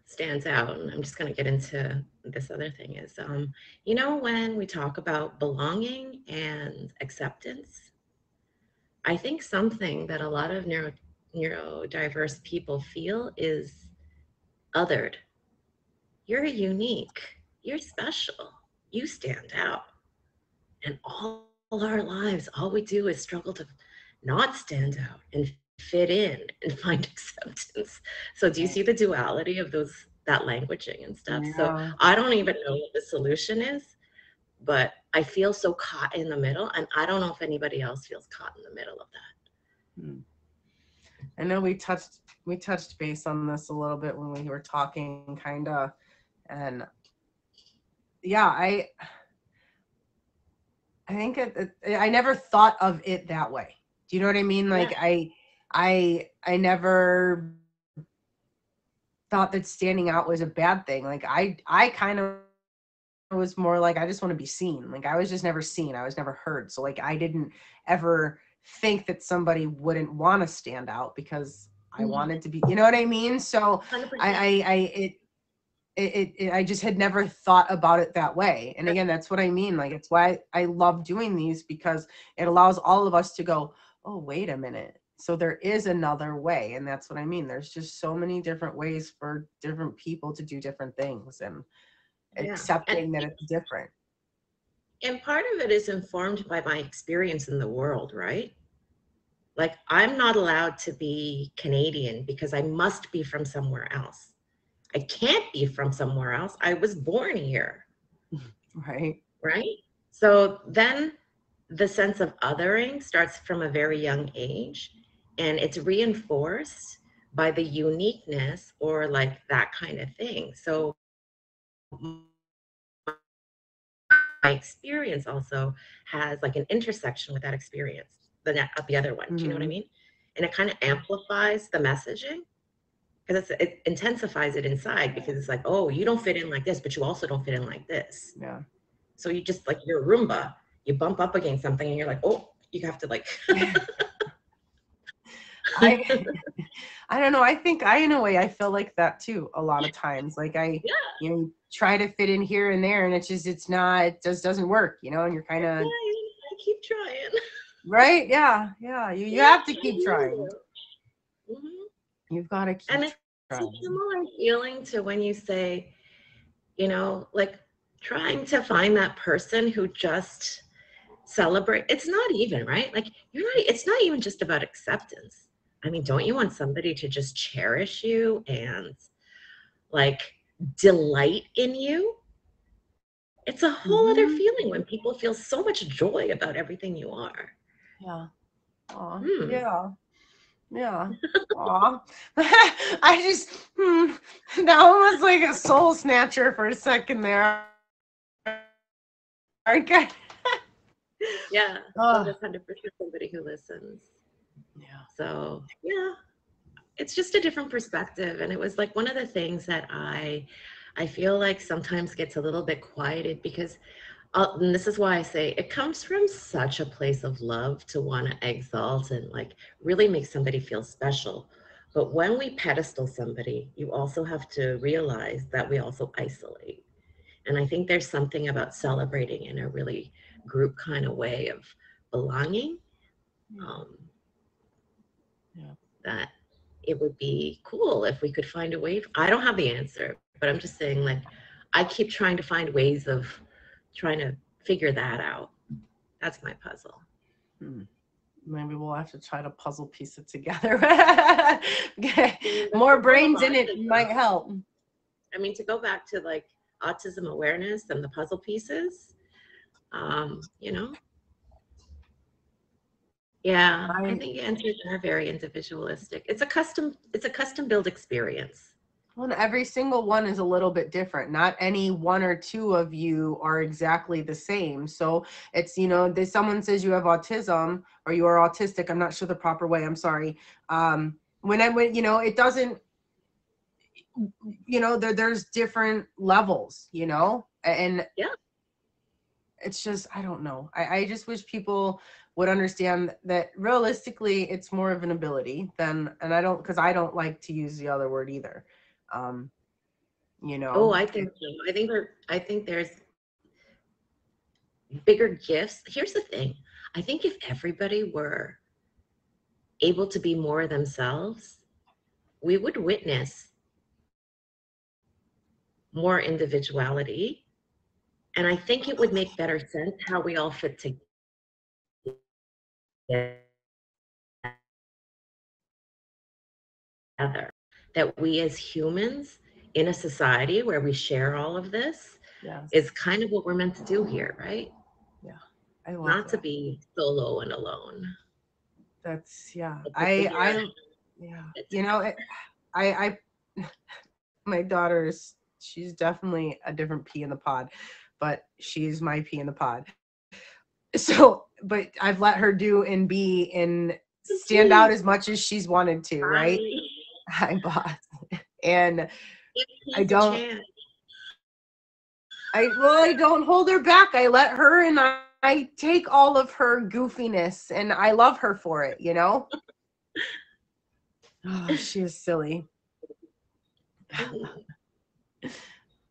stands out, and I'm just going to get into this other thing, is you know, when we talk about belonging and acceptance, I think something that a lot of neurodiverse people feel is othered. You're unique, you're special, you stand out. And all our lives, all we do is struggle to not stand out and fit in and find acceptance. So do you see the duality of that languaging and stuff? So Yeah. I don't even know what the solution is, but I feel so caught in the middle, and I don't know if anybody else feels caught in the middle of that. Hmm. I know we touched base on this a little bit when we were talking, kind of, and yeah, I think I never thought of it that way. Do you know what I mean? Yeah. Like I never thought that standing out was a bad thing. Like I kind of was more like I just want to be seen. Like I was just never seen. I was never heard. So like I didn't ever think that somebody wouldn't want to stand out because I wanted to be, you know what I mean? So 100%. I just had never thought about it that way. And again, that's what I mean. Like, it's why I love doing these, because it allows all of us to go, oh, wait a minute. So there is another way. And that's what I mean. There's just so many different ways for different people to do different things, and Yeah. accepting that it's different. And part of it is informed by my experience in the world, right? Like, I'm not allowed to be Canadian because I must be from somewhere else. I can't be from somewhere else. I was born here, Right. right? So then the sense of othering starts from a very young age, and it's reinforced by the uniqueness or like that kind of thing. So my experience also has like an intersection with that experience, the other one. Do you know what I mean? Mm-hmm. And it kind of amplifies the messaging because it intensifies it inside, because it's like, oh, you don't fit in like this, but you also don't fit in like this. Yeah. So you just, like, you're a Roomba, you bump up against something and you're like, oh, you have to like I I don't know. I think in a way I feel like that too a lot of times. Like yeah, try to fit in here and there, and it just doesn't work, and you're kind yeah, of I keep trying. right. Yeah. Yeah. You Yeah, have to I keep trying. do. Hmm. You've got to And keep it's a trying. similar feeling to when you say, like, trying to find that person who just celebrate. It's not even, right? Like, it's not even just about acceptance. I mean, don't you want somebody to just cherish you and like delight in you? It's a whole other Hmm. feeling when people feel so much joy about everything you are. Yeah. Aw. Hmm. Yeah. Yeah. Aw. I just, that one was like a soul snatcher for a second there. Okay. Yeah. That Oh, is 100% somebody who listens. yeah. So, yeah, it's just a different perspective. And it was like one of the things that I feel like sometimes gets a little bit quieted because, and this is why I say it comes from such a place of love to want to exalt and like really make somebody feel special. But when we pedestal somebody, you also have to realize that we also isolate. And I think there's something about celebrating in a really group kind of way of belonging, Yeah. um, Yeah. that it would be cool if we could find a way. I don't have the answer, but I'm just saying, like, I keep trying to find ways of trying to figure that out. That's my puzzle. Hmm. Maybe we'll have to try to puzzle piece it together. I mean, that's More the goal of brains in it autism. might help. I mean, to go back to like autism awareness and the puzzle pieces, you know, yeah, I I think answers are very individualistic. It's a custom built experience. Well, and every single one is a little bit different. Not any one or two of you are exactly the same. So it's, someone says you have autism or you are autistic. I'm not sure the proper way. I'm sorry. When it doesn't, there's different levels, and Yeah. it's just, I don't know. I just wish people would understand that realistically it's more of an ability than, and because I don't like to use the other word either. Um, Oh, I think so. I think there's bigger gifts. Here's the thing. I think if everybody were able to be more themselves, we would witness more individuality. And I think it would make better sense how we all fit together. That we as humans in a society where we share all of this yes. is kind of what we're meant to do here, right? Yeah. I love Not to that. be solo and alone. That's, yeah. But to figure out Yeah. it I my daughter's, she's definitely a different pea in the pod, but she's my pea in the pod. So, but I've let her do and be and stand out as much as she's wanted to, right? Hi, boss. And give I peace a don't, chance. I don't hold her back. I let her, and I take all of her goofiness and I love her for it, Oh, she is silly.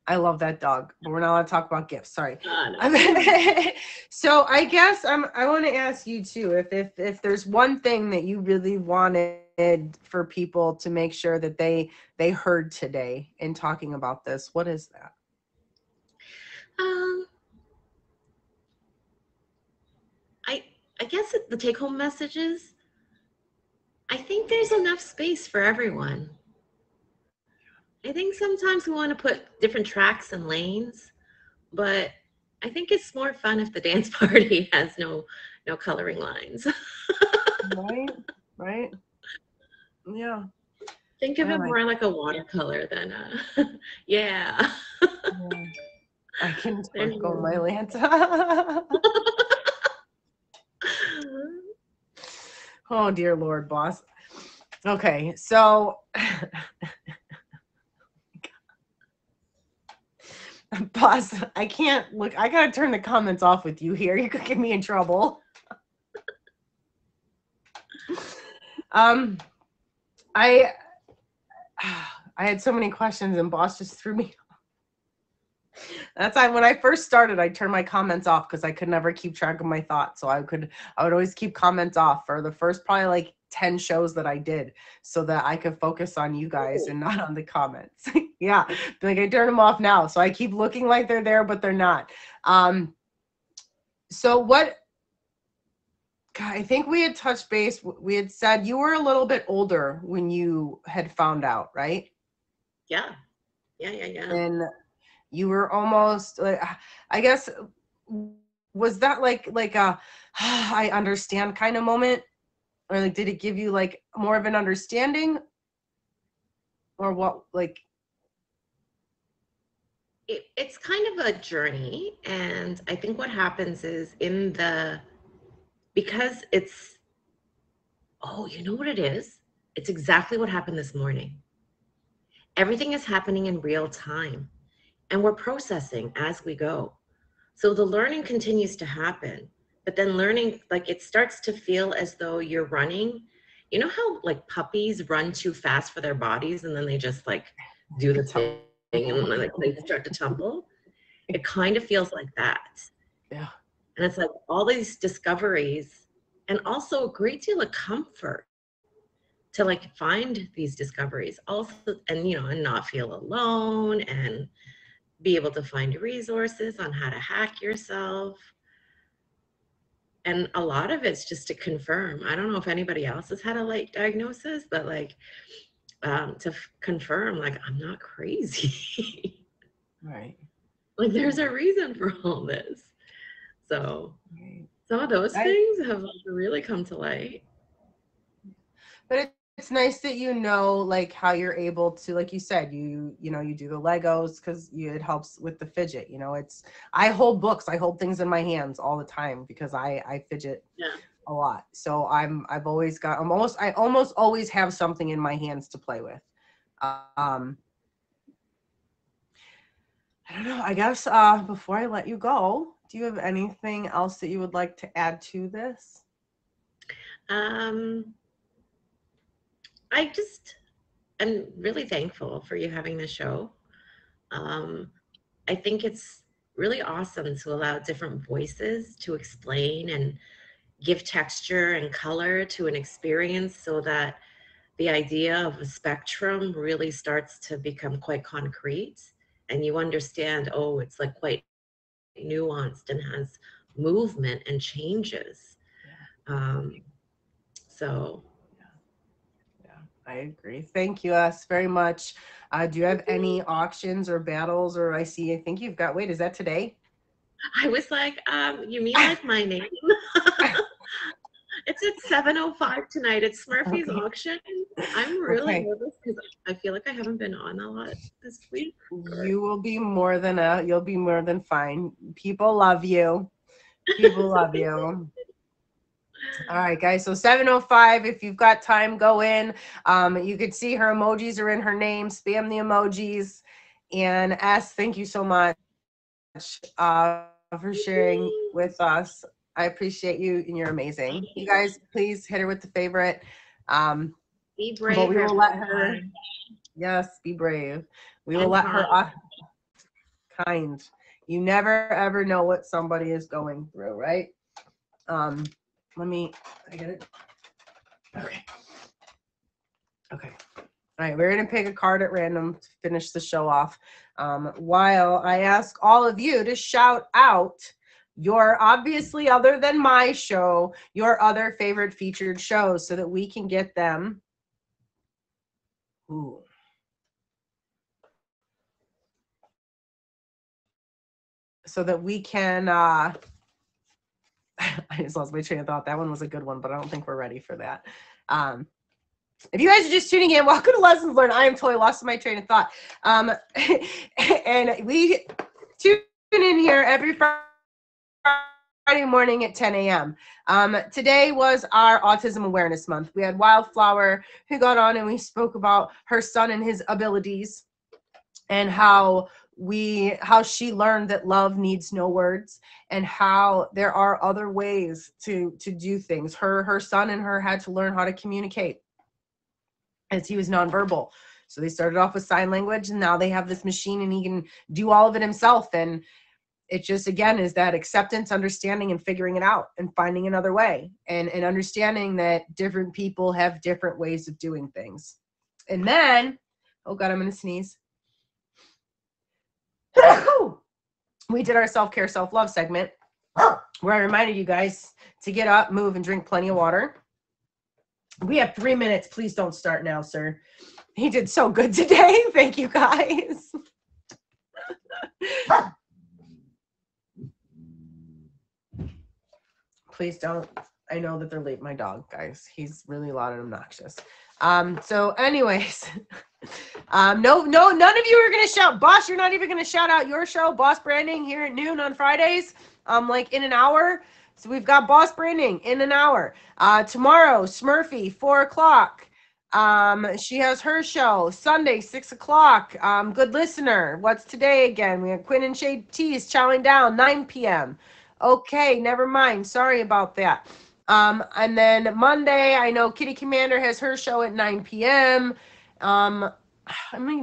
I love that dog, but we're not allowed to talk about gifts. Sorry. No. So I guess I want to ask you too, if there's one thing that you really wanted for people to make sure that they heard today in talking about this, what is that? I I guess the take home message is I think there's enough space for everyone. I think sometimes we want to put different tracks and lanes, but I think it's more fun if the dance party has no coloring lines. Right. Yeah. Think of I it like. more like a watercolor than yeah. Yeah. I can There's twinkle my lanta. Oh dear Lord, boss. Okay, so boss, I can't look. I gotta turn the comments off with you here. You could get me in trouble. I had so many questions, and boss just threw me. That's why when I first started, I turned my comments off because I could never keep track of my thoughts. So I would always keep comments off for the first probably like 10 shows that I did so that I could focus on you guys and not on the comments. Yeah. Like I turn them off now. So I keep looking like they're there, but they're not. So what, God, I think we had touched base. We had said you were a little bit older when you had found out, right? Yeah. And you were almost like, I guess, was that like a I understand kind of moment, or like did it give you like more of an understanding, or what? Like, It's kind of a journey, and I think what happens is because it's, oh, you know what it is? It's exactly what happened this morning. Everything is happening in real time, and we're processing as we go. So the learning continues to happen, but then learning, like it starts to feel as though you're running. You know how like puppies run too fast for their bodies and then they just like do the thing and then like they start to tumble? It kind of feels like that. yeah, And it's like all these discoveries and also a great deal of comfort to like find these discoveries also, and and not feel alone and be able to find resources on how to hack yourself. And a lot of it's just to confirm. I don't know if anybody else has had a late diagnosis, but like to confirm, like, I'm not crazy. right. Like, there's a reason for all this. So some of those I, things have really come to light. but it's nice that you know, like, how you're able to, like you said, you know, you do the Legos because it helps with the fidget. You know, I hold books, I hold things in my hands all the time because I fidget Yeah. a lot. So I almost always have something in my hands to play with. I don't know. I guess before I let you go, do you have anything else that you would like to add to this? Um, I'm really thankful for you having the show. Um, I think it's really awesome to allow different voices to explain and give texture and color to an experience so that the idea of a spectrum really starts to become quite concrete and you understand, oh, it's like quite nuanced and has movement and changes. Um, so Yeah, I agree. Thank you, us very much. Do you have any auctions or battles? Or I think you've got. Wait, is that today? I was like, you mean like my name? It's at 7:05 tonight. It's Smurfy's Okay. auction. I'm really Okay. nervous because I feel like I haven't been on a lot this week. You'll be more than fine. People love you. People love you. All right, guys. So 7:05. If you've got time, go in. You could see her emojis are in her name. Spam the emojis. And S, thank you so much for sharing with us. I appreciate you, and you're amazing. You guys, please hit her with the favorite. Be But brave, we will let her. everyone. Yes, be brave. We will And let her kind. off. Kind. You never ever know what somebody is going through, right? I get it. Okay. Okay. All right, we're gonna pick a card at random to finish the show off. While I ask all of you to shout out your, obviously, other than my show, your other favorite featured shows so that we can get them. Ooh. So that we can I just lost my train of thought. That one was a good one, but I don't think we're ready for that. If you guys are just tuning in, welcome to Lessons Learned. I am totally lost my train of thought. And we tune in here every Friday morning at 10 a.m. Today was our Autism Awareness Month. We had Wildflower who got on and we spoke about her son and his abilities and how she learned that love needs no words and how there are other ways to do things. Her son and her had to learn how to communicate as he was nonverbal. So they started off with sign language and now they have this machine and he can do all of it himself. And it just, again, is that acceptance, understanding, and figuring it out and finding another way and understanding that different people have different ways of doing things. And then, oh God, I'm going to sneeze. We did our self-care, self-love segment where I reminded you guys to get up, move, and drink plenty of water. We have 3 minutes. Please don't start now, sir. He did so good today. Thank you, guys. Please don't. I know that they're late. My dog, guys. He's really loud and obnoxious. So anyways, no, none of you are going to shout. Boss, you're not even going to shout out your show, Boss Branding, here at noon on Fridays, like in an hour. So we've got Boss Branding in an hour. Tomorrow, Smurfy, 4 o'clock. She has her show Sunday, 6 o'clock. Good Listener. What's today again? We have Quinn and Shade Tees chowing down, 9 p.m. Okay, never mind. Sorry about that. And then Monday, I know Kitty Commander has her show at 9 p.m. I'm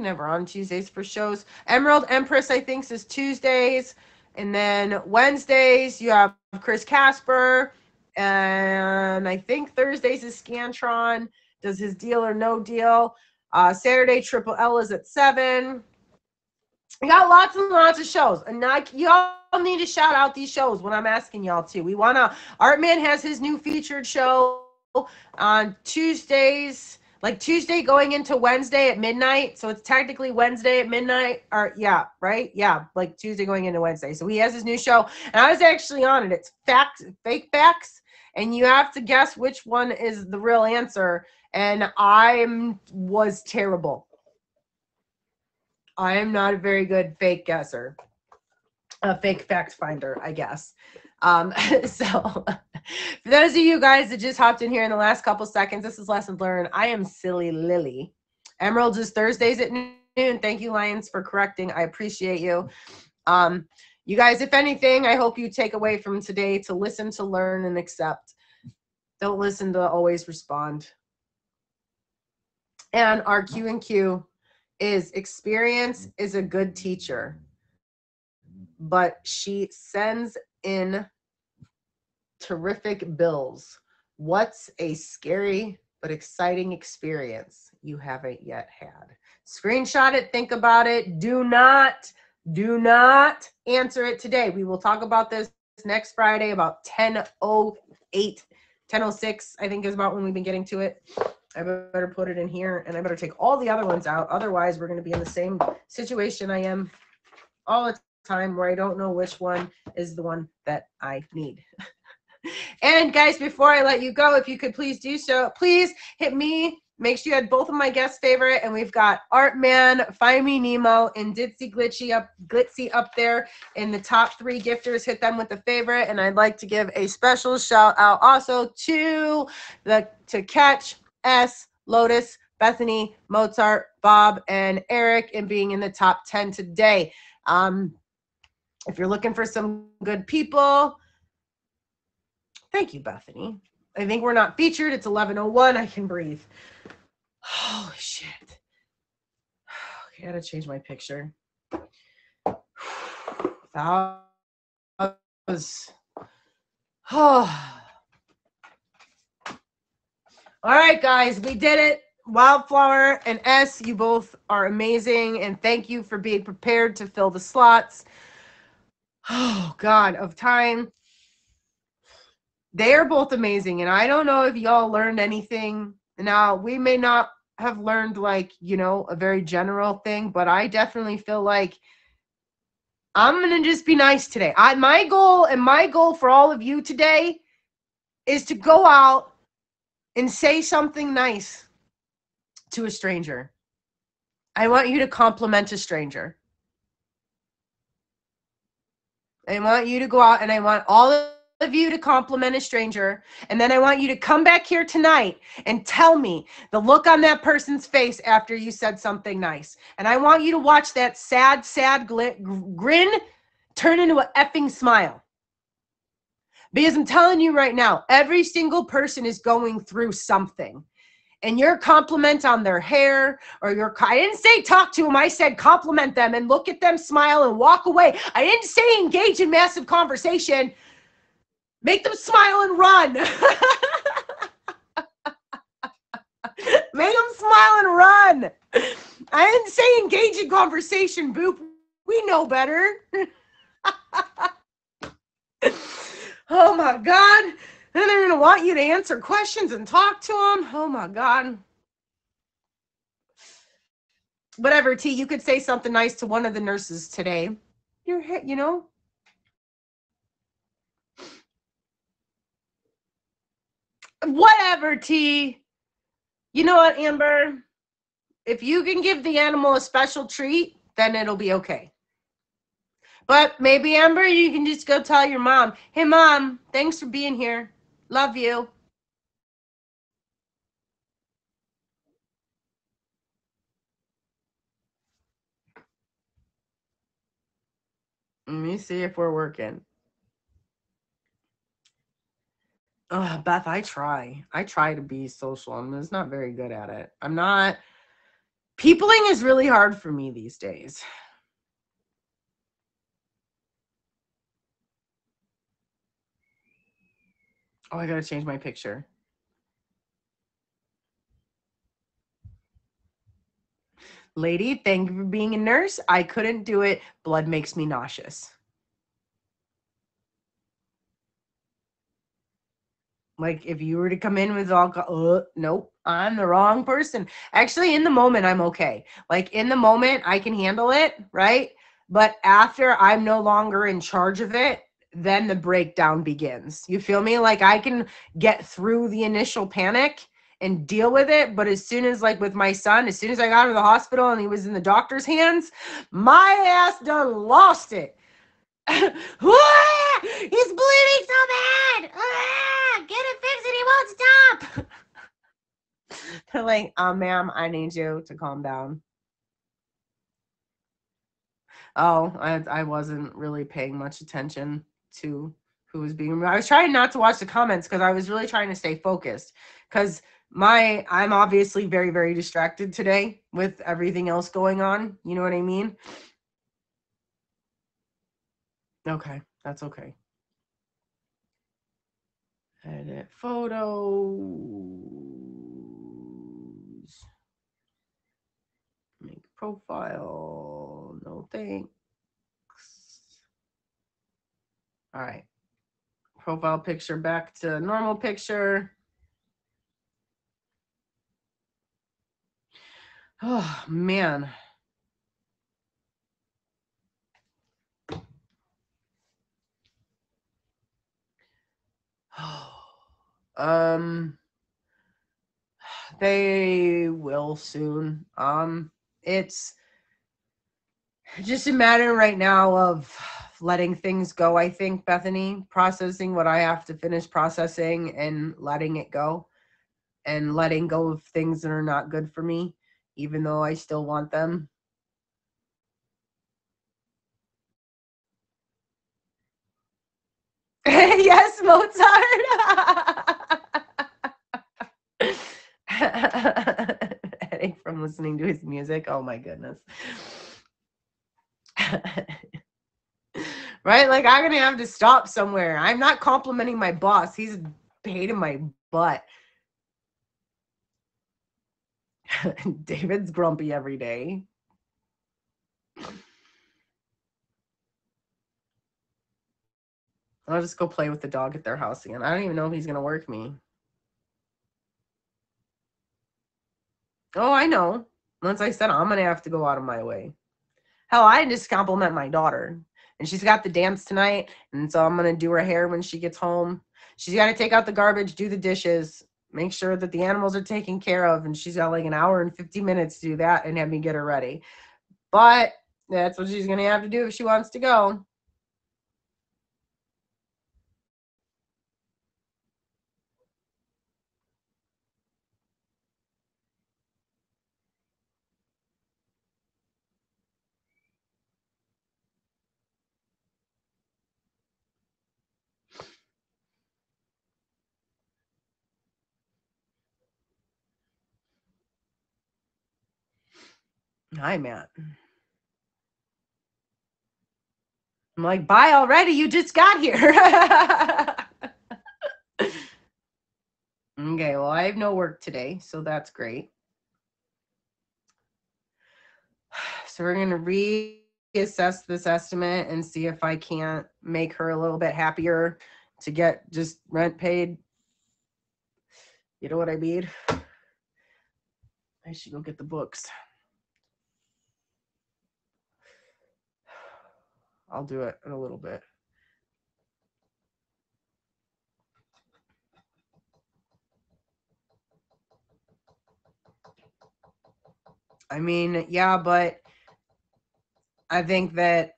never on Tuesdays for shows. Emerald Empress, I think, is Tuesdays. And then Wednesdays, you have Chris Casper. And I think Thursdays is Scantron. Does his Deal or No Deal. Saturday, Triple L is at 7. We got lots and lots of shows. And y'all need to shout out these shows when I'm asking y'all to. We want to. Artman has his new featured show on Tuesdays. Like Tuesday going into Wednesday at midnight. So it's technically Wednesday at midnight. Or yeah, right? Yeah, like Tuesday going into Wednesday. So he has his new show. And I was actually on it. It's Fake Facts. And you have to guess which one is the real answer. And I was terrible. I am not a very good fake guesser. A fake fact finder, I guess. So for those of you guys that just hopped in here in the last couple seconds, this is Lesson Learned. I am Silly Lily. Emeralds is Thursdays at noon. Thank you, Lions, for correcting. I appreciate you. You guys, if anything, I hope you take away from today to listen, to learn, and accept. Don't listen to always respond. And our Q&Q is experience is a good teacher, but she sends in terrific bills. What's a scary but exciting experience you haven't yet had? Screenshot it, think about it. Do not answer it today. We will talk about this next Friday about 10:08, 10:06, I think is about when we've been getting to it. I better put it in here, and I better take all the other ones out. Otherwise, we're going to be in the same situation I am all the time, where I don't know which one is the one that I need. And guys, before I let you go, if you could please do so, please hit me. Make sure you had both of my guest favorite, and we've got Artman, Find Me Nemo, and Ditzy Glitzy up there in the top 3 gifters. Hit them with a favorite, and I'd like to give a special shout out also to Catch, S, Lotus, Bethany, Mozart, Bob, and Eric, and being in the top 10 today. If you're looking for some good people, thank you, Bethany. I think we're not featured. It's 11:01. I can breathe. Holy shit. I gotta change my picture. That was... Oh. All right, guys, we did it. Wildflower and S, you both are amazing, and thank you for being prepared to fill the slots. Oh, God, of time. They are both amazing, and I don't know if y'all learned anything. Now, we may not have learned, like, you know, a very general thing, but I definitely feel like I'm going to just be nice today. My goal for all of you today is to go out and say something nice to a stranger. I want you to compliment a stranger. I want you to go out, and I want all of you to compliment a stranger, and then I want you to come back here tonight and tell me the look on that person's face after you said something nice. And I want you to watch that sad grin turn into an effing smile. Because I'm telling you right now, every single person is going through something. And your compliment on their hair, or I didn't say talk to them, I said compliment them and look at them, smile, and walk away. I didn't say engage in massive conversation. Make them smile and run. Make them smile and run. I didn't say engage in conversation, Boop. We know better. Oh my God. And they're going to want you to answer questions and talk to them. Oh my God. Whatever, T, you could say something nice to one of the nurses today. You know. Whatever, T. You know what, Amber? If you can give the animal a special treat, then it'll be okay. But maybe, Amber, you can just go tell your mom, hey, Mom, thanks for being here. Love you. Let me see if we're working. Oh, Beth, I try. I try to be social. I'm just not very good at it. I'm not. Peopling is really hard for me these days. Oh, I gotta change my picture. Lady, thank you for being a nurse. I couldn't do it. Blood makes me nauseous. Like, if you were to come in with alcohol, nope, I'm the wrong person. Actually, in the moment, I'm okay. Like, in the moment, I can handle it, right? But after I'm no longer in charge of it, then the breakdown begins. You feel me? Like, I can get through the initial panic, and deal with it. But as soon as, like with my son, as soon as I got him to the hospital and he was in the doctor's hands, my ass done lost it. He's bleeding so bad. Get it fixed and he won't stop. They're like, ma'am, I need you to calm down. Oh, I wasn't really paying much attention to who was being. I was trying not to watch the comments because I was really trying to stay focused. Because I'm obviously very, very distracted today with everything else going on. You know what I mean? Okay, that's okay. Edit photos. Make profile. No thanks. All right. Profile picture back to normal picture. Oh, man. They will soon. It's just a matter right now of letting things go, I think, Bethany, processing what I have to finish processing and letting it go and letting go of things that are not good for me, even though I still want them. Yes, Mozart. Headache from listening to his music. Oh my goodness. Right? Like, I'm gonna have to stop somewhere. I'm not complimenting my boss. He's paid in my butt. David's grumpy every day. I'll just go play with the dog at their house again. I don't even know if he's gonna work me. Oh, I know. Once I said I'm gonna have to go out of my way. Hell, I just compliment my daughter. And she's got the dance tonight, and so I'm gonna do her hair when she gets home. She's gotta take out the garbage, do the dishes, make sure that the animals are taken care of, and she's got like an hour and 50 minutes to do that and have me get her ready. But that's what she's gonna have to do if she wants to go. Hi, Matt. I'm like, bye already. You just got here. Okay, well, I have no work today, so that's great. So we're going to reassess this estimate and see if I can't make her a little bit happier to get just rent paid. You know what I mean? I should go get the books. I'll do it in a little bit. I mean, yeah, but I think that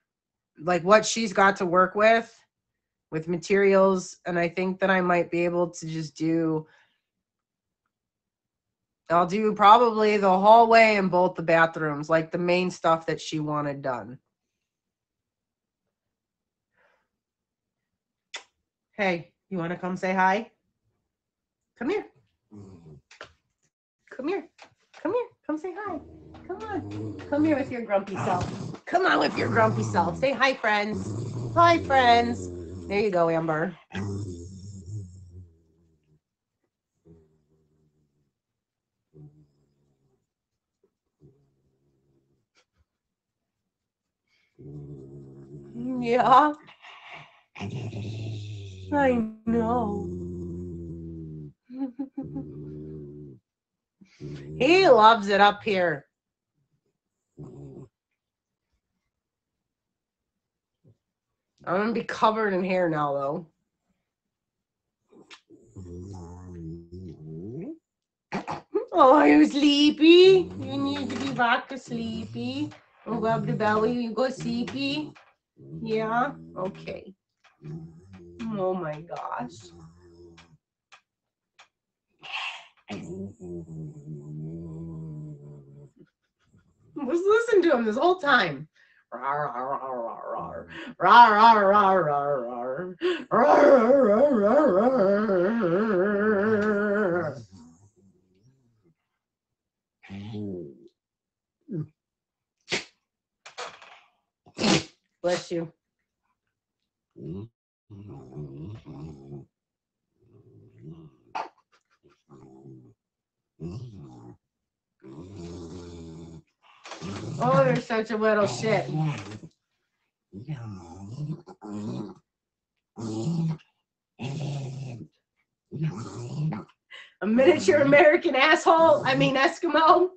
like what she's got to work with materials, and I think that I might be able to just I'll do probably the hallway and both the bathrooms, like the main stuff that she wanted done. Hey, you want to come say hi? Come here. Come here. Come here. Come say hi. Come on. Come here with your grumpy self. Come on with your grumpy self. Say hi, friends. Hi, friends. There you go, Amber. Yeah. I know. He loves it up here. I'm going to be covered in hair now, though. Oh, are you sleepy? You need to be back to sleepy. Oh, rub the belly. You go sleepy. Yeah. Okay. Oh my gosh. Let's listen to him this whole time. Bless you. Oh, you're such a little shit. A miniature American asshole. I mean Eskimo.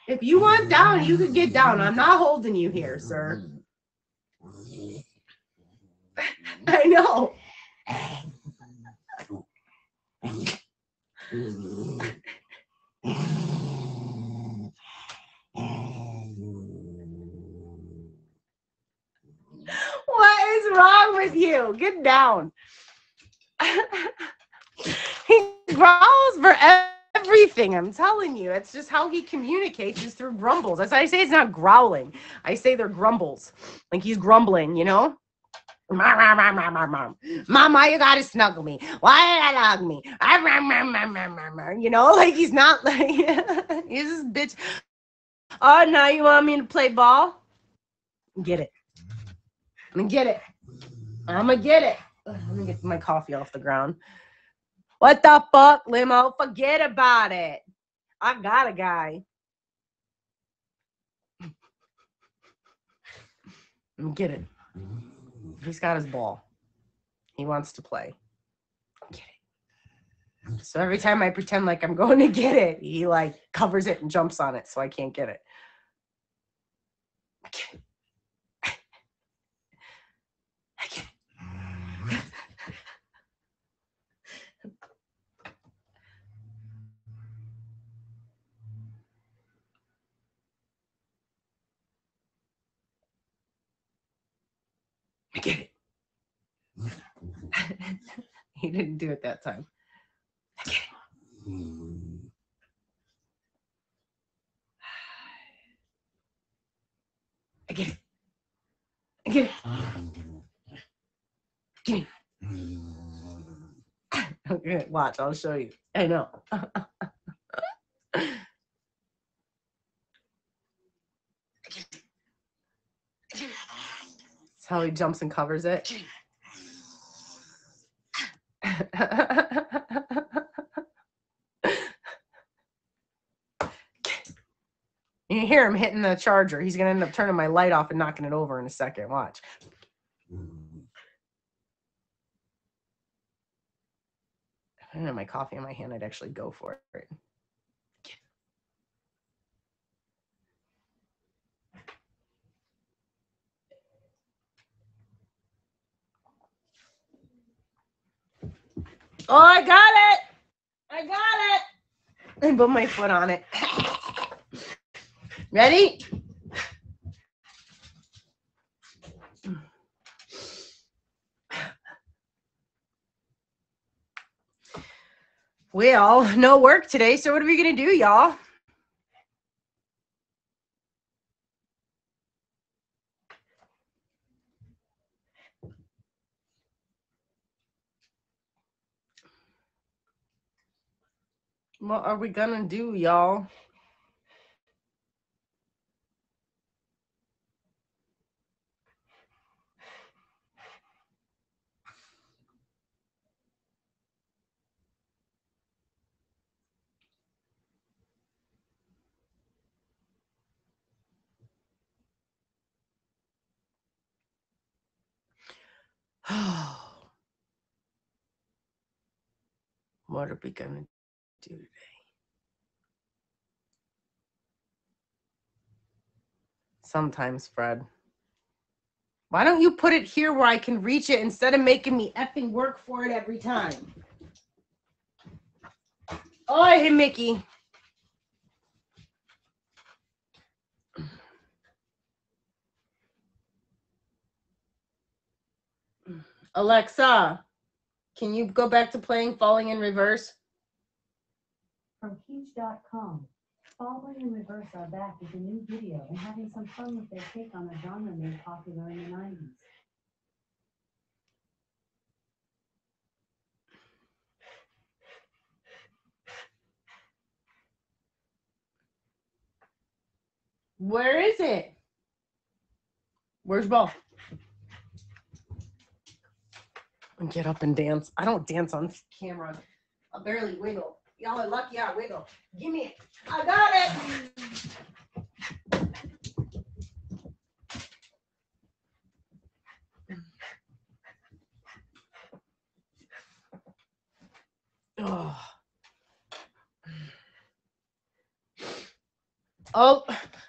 If you want down, you can get down. I'm not holding you here, sir. I know. What is wrong with you? Get down. He growls for everything. I'm telling you. It's just how he communicates is through grumbles. As I say, it's not growling. I say they're grumbles. Like he's grumbling, you know? Mama, you gotta snuggle me. Why did I hug me? You know, like he's not like he's this bitch. Oh, now you want me to play ball? Get it. I'm gonna get it. I'm gonna get it. Let me get my coffee off the ground. What the fuck, Limo? Forget about it. I got a guy. Let me get it. He's got his ball. He wants to play. Get it. So every time I pretend like I'm going to get it, he like covers it and jumps on it so I can't get it. I get it. I get it. I get it. He didn't do it that time. I get it. I get it. I get it. Give me. Okay, watch, I'll show you. I know. That's how he jumps and covers it. You hear him hitting the charger. He's going to end up turning my light off and knocking it over in a second. Watch. If I didn't have my coffee in my hand, I'd actually go for it. Oh, I got it. I got it. I put my foot on it. Ready? Well, no work today, so what are we going to do, y'all? What are we going to do, y'all? What are we going to do today? Sometimes, Fred. Why don't you put it here where I can reach it instead of making me effing work for it every time? Oh, hey, Mickey. Alexa, can you go back to playing Falling in Reverse? From Huge.com. Falling in Reverse are back with a new video and having some fun with their take on a genre made popular in the 90s. Where is it? Where's Ball? Get up and dance. I don't dance on camera. I barely wiggle. Y'all are lucky I wiggle. Give me it. I got it. Oh,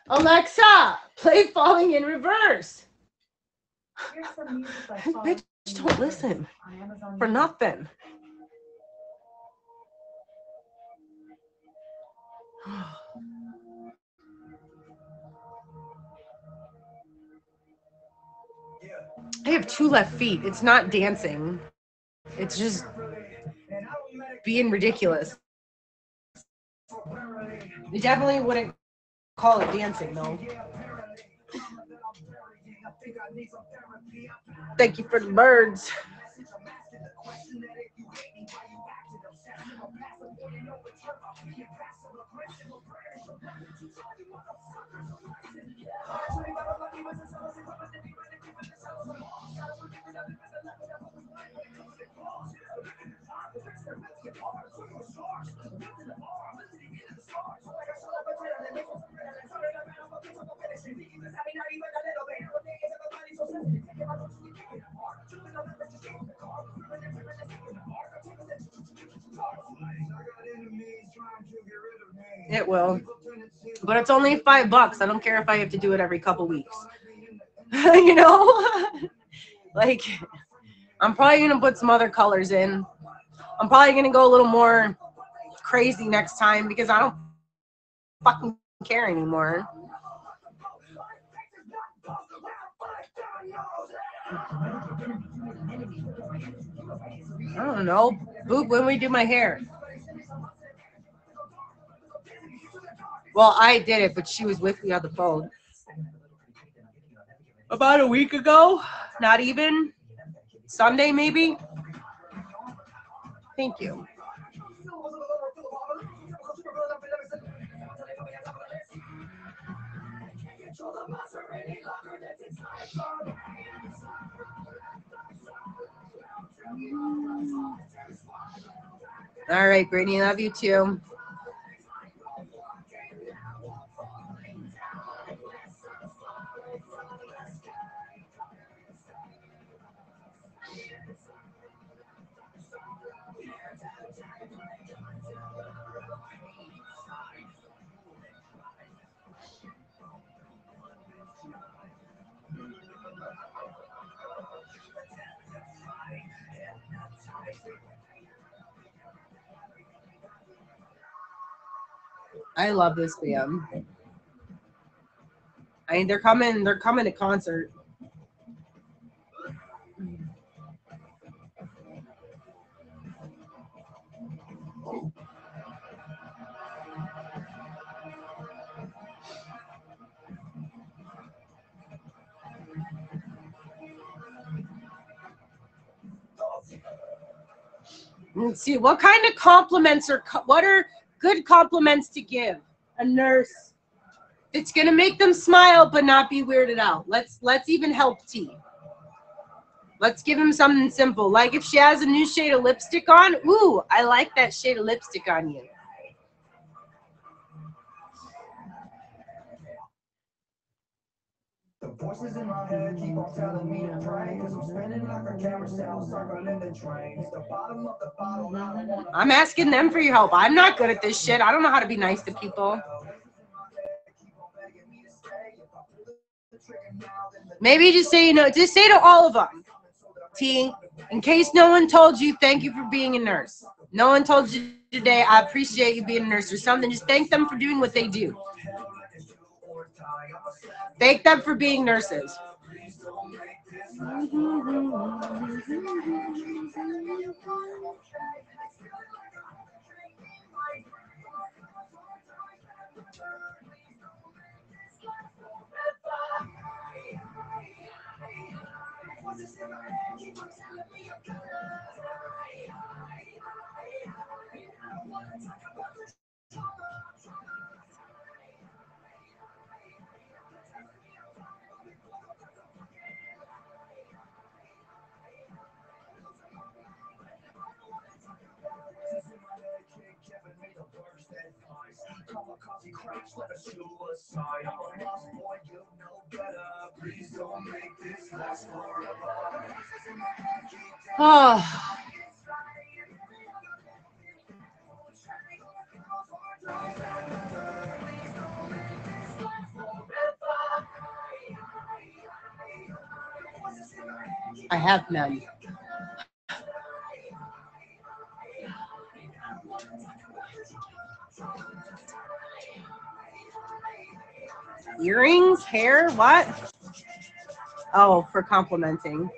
Alexa, play Falling in Reverse. Here's some music by Bitch, don't listen for nothing. I have 2 left feet. It's not dancing. It's just being ridiculous. You definitely wouldn't call it dancing, though. Thank you for the birds. It will. But it's only $5. I don't care if I have to do it every couple weeks. You know? Like, I'm probably going to put some other colors in. I'm probably going to go a little more crazy next time because I don't fucking care anymore. I don't know. Boop, when we do my hair. Well, I did it, but she was with me on the phone. About a week ago? Not even? Sunday, maybe? Thank you. All right, Brittany, love you too. I love this band. I mean, they're coming to concert. Let's see, what kind of compliments what are good compliments to give a nurse? It's gonna make them smile but not be weirded out. Let's even help T. Let's give him something simple. Like if she has a new shade of lipstick on, ooh, I like that shade of lipstick on you. The voices in my head keep on telling me to pray, cause I'm spinning like a carousel, circling the trains. The bottom of the bottle, I don't wanna. I'm asking them for your help. I'm not good at this shit. I don't know how to be nice to people. Maybe just say, just say to all of them, T, in case no one told you, thank you for being a nurse. No one told you today, I appreciate you being a nurse or something. Just thank them for doing what they do. Thank them for being nurses. Oh. I have none. Earrings, hair, what? Oh, for complimenting.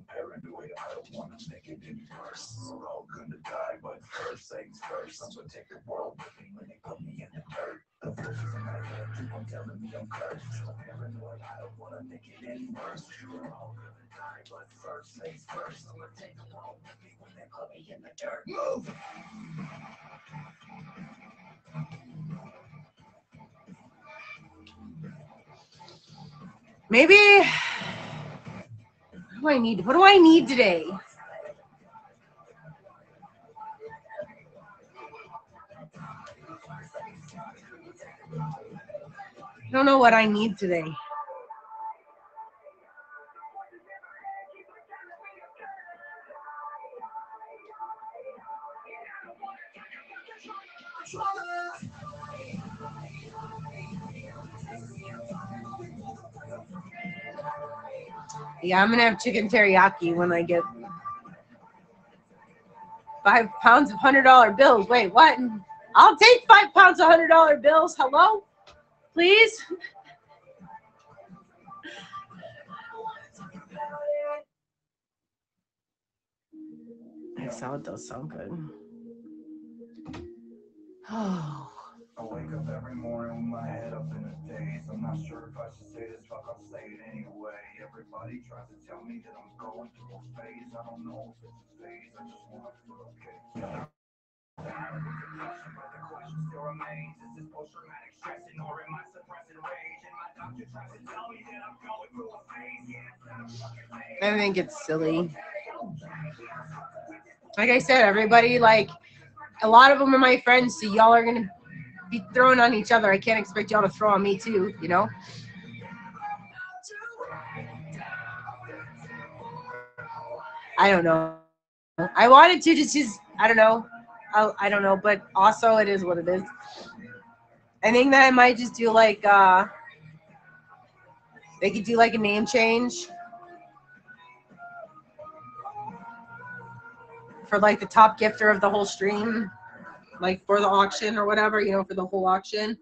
Paranoid, I don't want to make it any worse. We're all gonna die, but first things first. I'm gonna take the world with me when they put me in the dirt. The voices in my head keep on telling me I'm cursed. I'm paranoid, I don't want to make it any worse. We're all gonna die, but first things first. I'm gonna take the world with me when they put me in the dirt. Move! Maybe. What do I need today? I don't know what I need today. Yeah, I'm gonna have chicken teriyaki when I get 5 pounds of $100 bills. Wait, what? I'll take 5 pounds of $100 bills. Hello? Please? That salad does sound good. Oh. I wake up every morning with my head up in a daze. I'm not sure if I should say this, fuck, I'll say it anyway. Everybody tries to tell me that I'm going through a phase. I don't know if it's a phase, I just want to feel okay. But the question still remains, is this post-traumatic stressing or am I suppressing rage? And my doctor tries to tell me that I'm going through a phase. Yeah, I think it's silly. Like I said, everybody, like, a lot of them are my friends, so y'all are going to be throwing on each other. I can't expect y'all to throw on me too, you know? I don't know. I wanted to just I don't know. I don't know, but also it is what it is. I think that I might just do like, they could do like a name change for like the top gifter of the whole stream, like for the auction or whatever, you know, for the whole auction.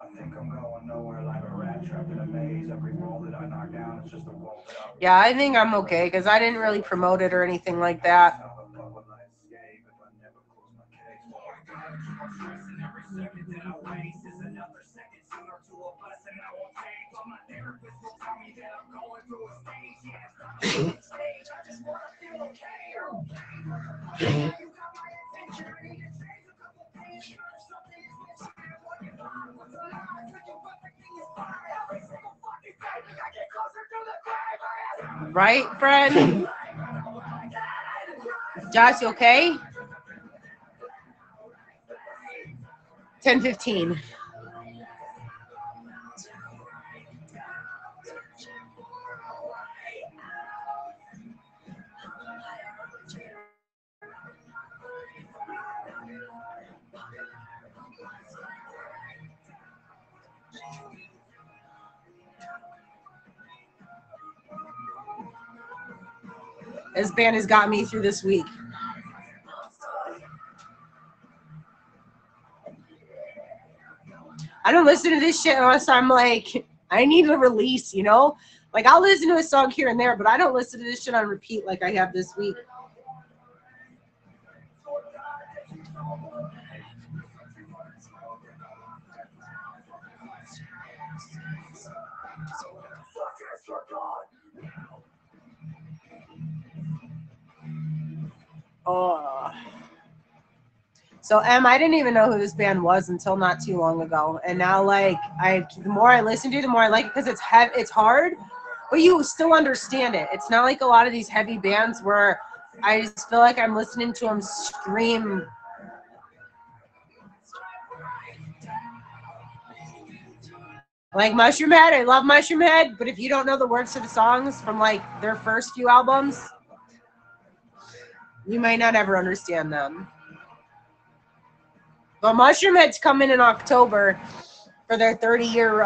I think I'm going nowhere like a rat trapped in a maze. Every wall that I knock down is just a wall that I Yeah, I think I'm okay because I didn't really promote it or anything like that. Right, Fred? Josh, you okay? 10:15. This band has got me through this week. I don't listen to this shit unless I'm like, I need a release, you know? Like, I'll listen to a song here and there, but I don't listen to this shit on repeat like I have this week. Oh. So I didn't even know who this band was until not too long ago, and now like the more I listen to it, the more I like it because it's hard, but you still understand it. It's not like a lot of these heavy bands where I just feel like I'm listening to them scream. Like Mushroom Head, I love Mushroom Head, but if you don't know the words to the songs from like their first few albums, you might not ever understand them. But Mushroom Head's coming in October for their 30-year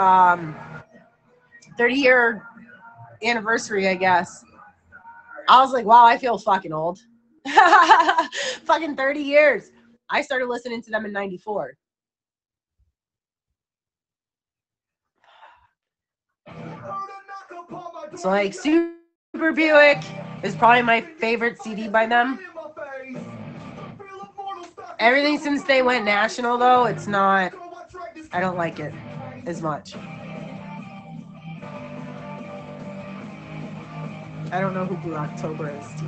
anniversary, I guess. I was like, wow, I feel fucking old. Fucking 30 years. I started listening to them in 94. So like Super Buick is probably my favorite CD by them. Everything since they went national though, it's not, I don't like it as much. I don't know who Blue October is, too.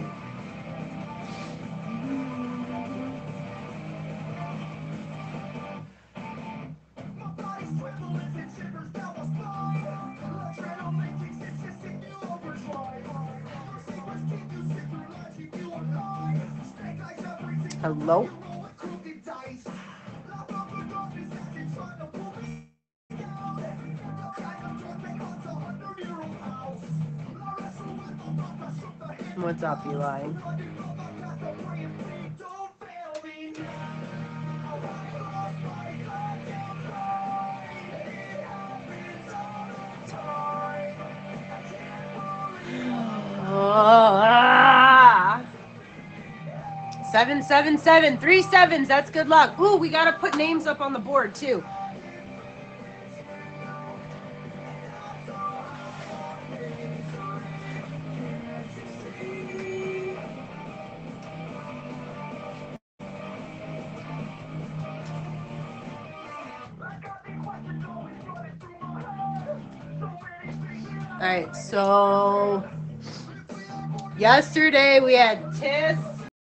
Hello? What's up, Eli? Oh, 777, 3 sevens. That's good luck. Ooh, we gotta put names up on the board too. All right, so yesterday we had Tiss,